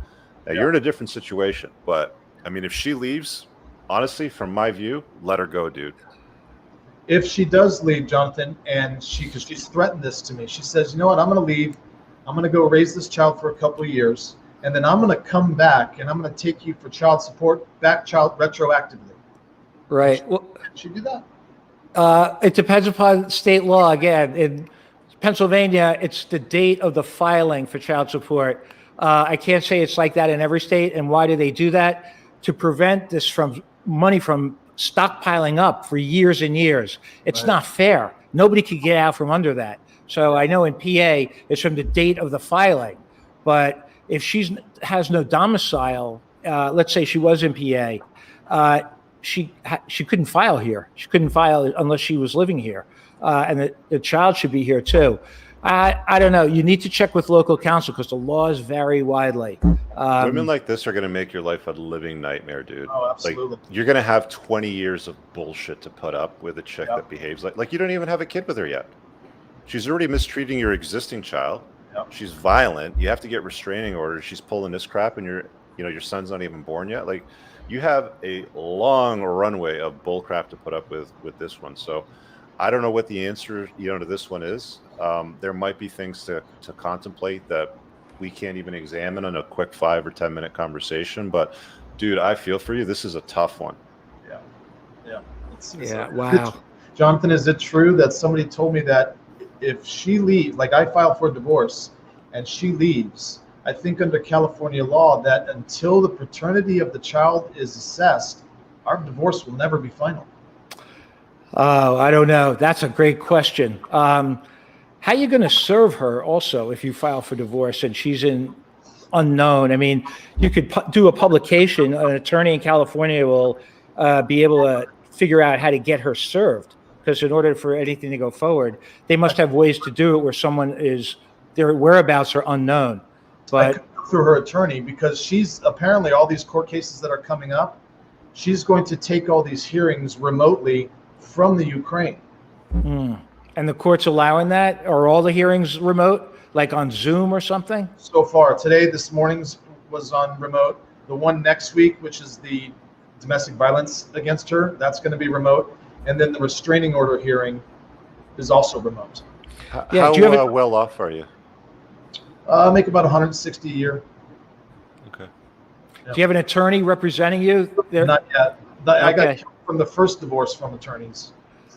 Now you're in a different situation, but I mean, if she leaves, honestly, from my view, let her go, dude. If she does leave, Jonathan, and because she's threatened this to me, she says, you know what, I'm going to leave. I'm going to go raise this child for a couple of years. And then I'm going to come back and I'm going to take you for child support, retroactively. Right. Well, can she do that? It depends upon state law. Again, in Pennsylvania, it's the date of the filing for child support. I can't say it's like that in every state. And why do they do that? To prevent this money from stockpiling up for years and years. It's not fair. Nobody could get out from under that. So I know in PA, it's from the date of the filing. But if she has no domicile, let's say she was in PA, she couldn't file here. She couldn't file unless she was living here, and the child should be here too. I don't know. You need to check with local counsel because the laws vary widely. Women like this are going to make your life a living nightmare, dude. Oh, absolutely. Like, you're going to have 20 years of bullshit to put up with a chick that behaves like you don't even have a kid with her yet. She's already mistreating your existing child. Yep. She's violent. You have to get restraining orders. She's pulling this crap, and your son's not even born yet. Like, you have a long runway of bull crap to put up with this one. So I don't know what the answer, to this one is. There might be things to contemplate that we can't even examine in a quick 5 or 10 minute conversation. But dude, I feel for you. This is a tough one. Yeah. Wow. Jonathan, is it true that somebody told me that if she leaves, like I filed for divorce and she leaves, I think under California law that until the paternity of the child is assessed, our divorce will never be final? Oh, I don't know. That's a great question. How are you going to serve her also if you file for divorce and she's in unknown? I mean, you could do a publication. An attorney in California will be able to figure out how to get her served, because in order for anything to go forward, they must have ways to do it where their whereabouts are unknown. But I could go through her attorney, because she's apparently, all these court cases that are coming up, she's going to take all these hearings remotely from the Ukraine. And the court's allowing that? Are all the hearings remote, like on Zoom or something? So far, this morning's was on remote. The one next week, which is the domestic violence against her, that's going to be remote. And then the restraining order hearing is also remote. Yeah, How well off are you? Make about 160 a year. Okay. Do you have an attorney representing you? Not yet. I got Okay. killed from the first divorce from attorneys.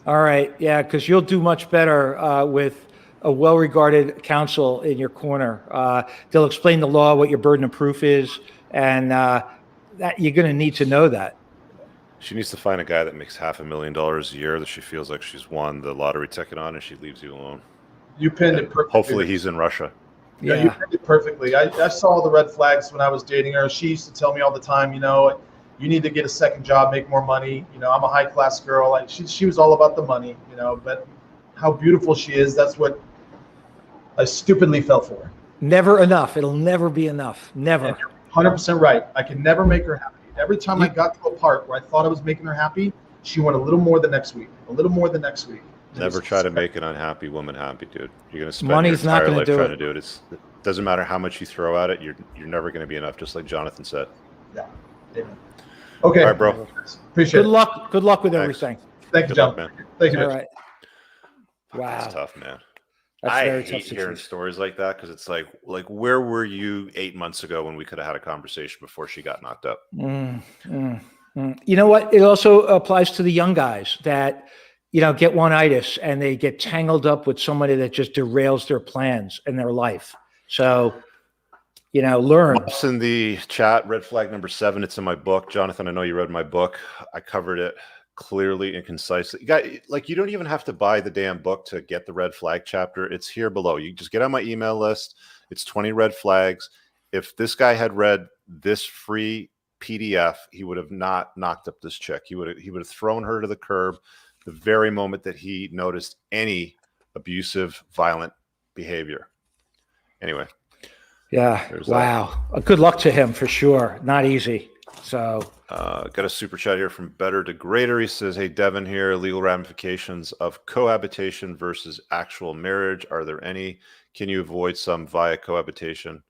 All right, yeah, because you'll do much better with a well-regarded counsel in your corner. They'll explain the law, what your burden of proof is, and that you're going to need to know that. She needs to find a guy that makes $500,000 a year that she feels like she's won the lottery ticket on, and she leaves you alone. You pinned it perfectly. Hopefully he's in Russia. Yeah, you pinned it perfectly. I saw the red flags when I was dating her. She used to tell me all the time, you need to get a second job, make more money. I'm a high-class girl. She was all about the money, but how beautiful she is, that's what I stupidly fell for. Never enough. It'll never be enough. Never. And you're 100% right. I can never make her happy. Every time I got to a part where I thought I was making her happy, she went a little more the next week, a little more the next week. Never try to make an unhappy woman happy, dude. You're going to spend Money's your not entire gonna life do trying it. to do it. It doesn't matter how much you throw at it. You're never going to be enough, just like Jonathan said. Yeah. Amen. Okay. All right, bro. Appreciate Good it. luck. Good luck with Thanks. everything. Thank you, Good luck, John. man. Thank you. All Mitch. right. Wow. That's tough, man. That's I very hate tough hearing situation. stories like that, because it's like where were you 8 months ago when we could have had a conversation before she got knocked up? You know what? It also applies to the young guys that, get one-itis and they get tangled up with somebody that just derails their plans and their life. So, learn. Pops in the chat, red flag number 7. It's in my book. Jonathan, I know you read my book. I covered it clearly and concisely. You don't even have to buy the damn book to get the red flag chapter. It's here below. You just get on my email list. It's 20 red flags. If this guy had read this free PDF, he would have not knocked up this chick. He would have thrown her to the curb the very moment that he noticed any abusive, violent behavior. Anyway. Yeah. Wow. Good luck to him for sure. Not easy. So got a super chat here from Better to Greater. He says, "Hey, Devin here. Legal ramifications of cohabitation versus actual marriage. Are there any? Can you avoid some via cohabitation?"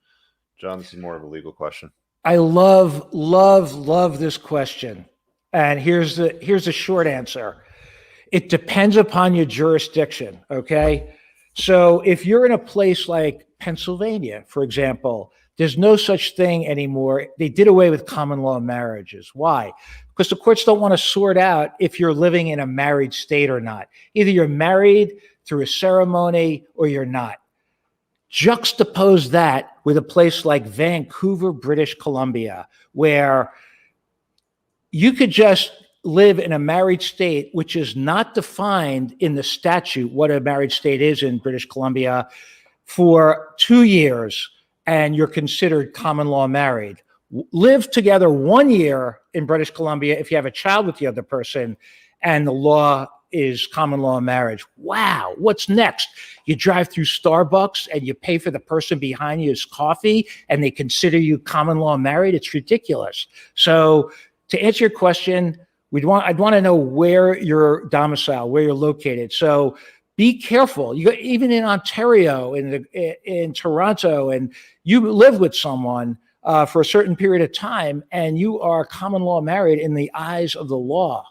John, this is more of a legal question. I love this question. And here's the short answer. It depends upon your jurisdiction. Okay. So if you're in a place like Pennsylvania, for example, there's no such thing anymore. They did away with common law marriages. Why? Because the courts don't want to sort out if you're living in a married state or not. Either you're married through a ceremony or you're not. Juxtapose that with a place like Vancouver, British Columbia, where you could just live in a married state, which is not defined in the statute what a married state is in British Columbia, for 2 years and you're considered common law married. Live together 1 year in British Columbia if you have a child with the other person, and the law is common law marriage. Wow, what's next? You drive through Starbucks and you pay for the person behind you's coffee, and they consider you common law married? It's ridiculous. So to answer your question, I'd want to know where you're domiciled, where you're located. So be careful. Even in Ontario, in Toronto, and you live with someone for a certain period of time, and you are common law married in the eyes of the law.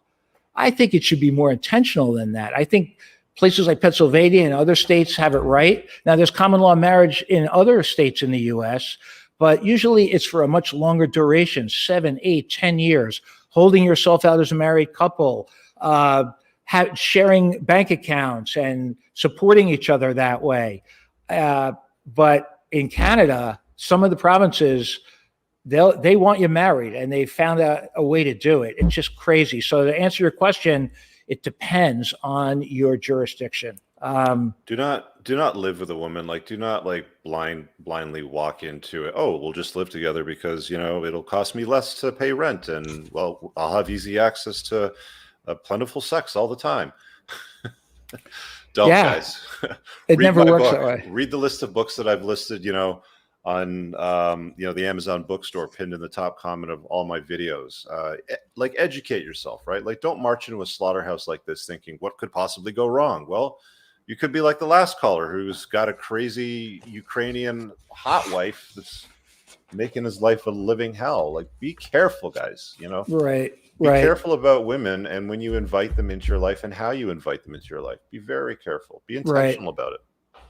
I think it should be more intentional than that. I think places like Pennsylvania and other states have it right. Now, there's common law marriage in other states in the U.S., but usually it's for a much longer duration, 7, 8, 10 years, holding yourself out as a married couple, sharing bank accounts and supporting each other that way. But in Canada, some of the provinces, they want you married, and they found a way to do it. It's just crazy. So to answer your question, it depends on your jurisdiction. Do not live with a woman. Like, do not like blindly walk into it. Oh, we'll just live together because, you know, it'll cost me less to pay rent, and well, I'll have easy access to plentiful sex all the time. Don't, guys. It never works that way. Read the list of books that I've listed, you know, on the Amazon bookstore, pinned in the top comment of all my videos. Like, educate yourself, right? Like, don't march into a slaughterhouse like this thinking what could possibly go wrong. Well, you could be like the last caller who's got a crazy Ukrainian hot wife that's making his life a living hell. Like, be careful, guys, you know. Be careful about women, and when you invite them into your life and how you invite them into your life, be very careful. Be intentional about it.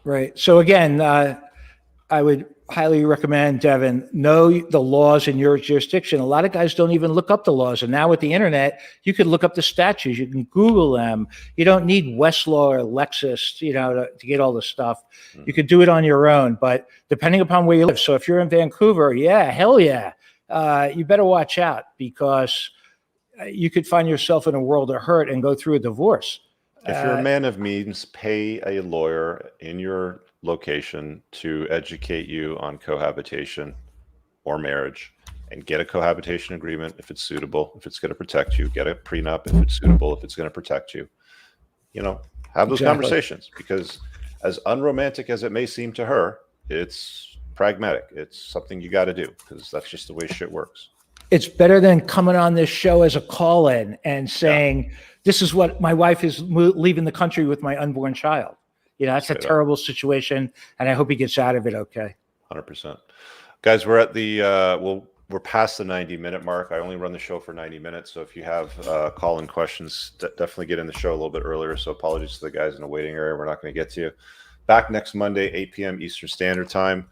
Right. So again, I would highly recommend, Devin, know the laws in your jurisdiction. A lot of guys don't even look up the laws. And now with the internet, you can look up the statutes. You can Google them. You don't need Westlaw or Lexis, you know, to get all the stuff. You could do it on your own, but depending upon where you live. So if you're in Vancouver, hell yeah. You better watch out, because you could find yourself in a world of hurt and go through a divorce. If you're a man of means, pay a lawyer in your location to educate you on cohabitation or marriage, and get a cohabitation agreement if it's suitable, if it's going to protect you. Get a prenup if it's suitable, if it's going to protect you. You know, have those conversations, because as unromantic as it may seem to her, it's pragmatic. It's something you got to do, because that's just the way shit works. It's better than coming on this show as a call-in and saying, this is what my wife is leaving the country with my unborn child. You know, that's a terrible situation, and I hope he gets out of it okay. 100%. Guys, we're at the, we're past the 90-minute mark. I only run the show for 90 minutes, so if you have call-in questions, definitely get in the show a little bit earlier. So apologies to the guys in the waiting area. We're not going to get to you. Back next Monday, 8 p.m. Eastern Standard Time.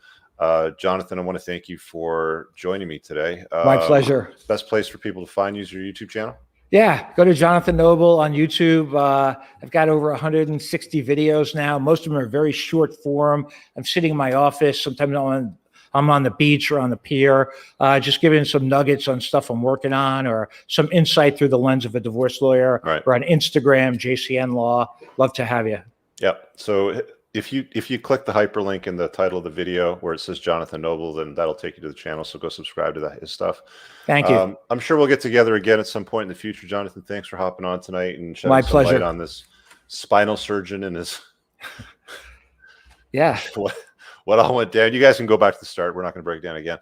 Jonathan, I want to thank you for joining me today. My pleasure. Best place for people to find you is your YouTube channel? Yeah, go to Jonathan Noble on YouTube. I've got over 160 videos now. Most of them are very short form. I'm sitting in my office. Sometimes I'm on the beach or on the pier, just giving some nuggets on stuff I'm working on, or some insight through the lens of a divorce lawyer. Right. Or on Instagram, JCN Law. Love to have you. Yep. So if you click the hyperlink in the title of the video where it says Jonathan Noble, then that'll take you to the channel. So go subscribe to his stuff. Thank you. I'm sure we'll get together again at some point in the future. Jonathan, thanks for hopping on tonight and shedding some light on this spinal surgeon and his what all went down. You guys can go back to the start. We're not going to break it down again.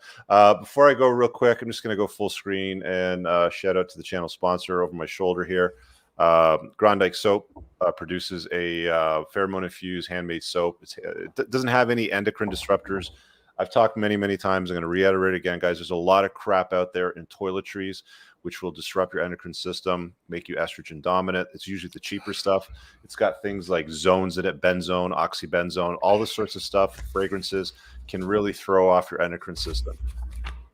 Before I go real quick, I'm just going to go full screen and shout out to the channel sponsor over my shoulder here. Grondike Soap produces a pheromone infused handmade soap. It doesn't have any endocrine disruptors. I've talked many times. I'm going to reiterate again, guys. There's a lot of crap out there in toiletries which will disrupt your endocrine system, make you estrogen dominant. It's usually the cheaper stuff. It's got things like zones in it, benzone, oxybenzone, all this sorts of stuff. Fragrances can really throw off your endocrine system.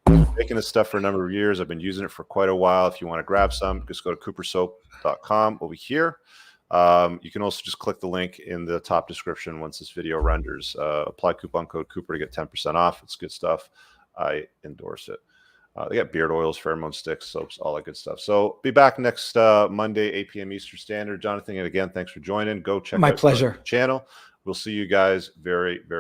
I've been making this stuff for a number of years. I've been using it for quite a while. If you want to grab some, just go to coopersoap.com over here. You can also just click the link in the top description once this video renders. Apply coupon code Cooper to get 10% off. It's good stuff. I endorse it. They got beard oils, pheromone sticks, soaps, all that good stuff. So be back next Monday, 8 p.m. Eastern Standard. Jonathan, and again, thanks for joining. Go check out the channel. We'll see you guys very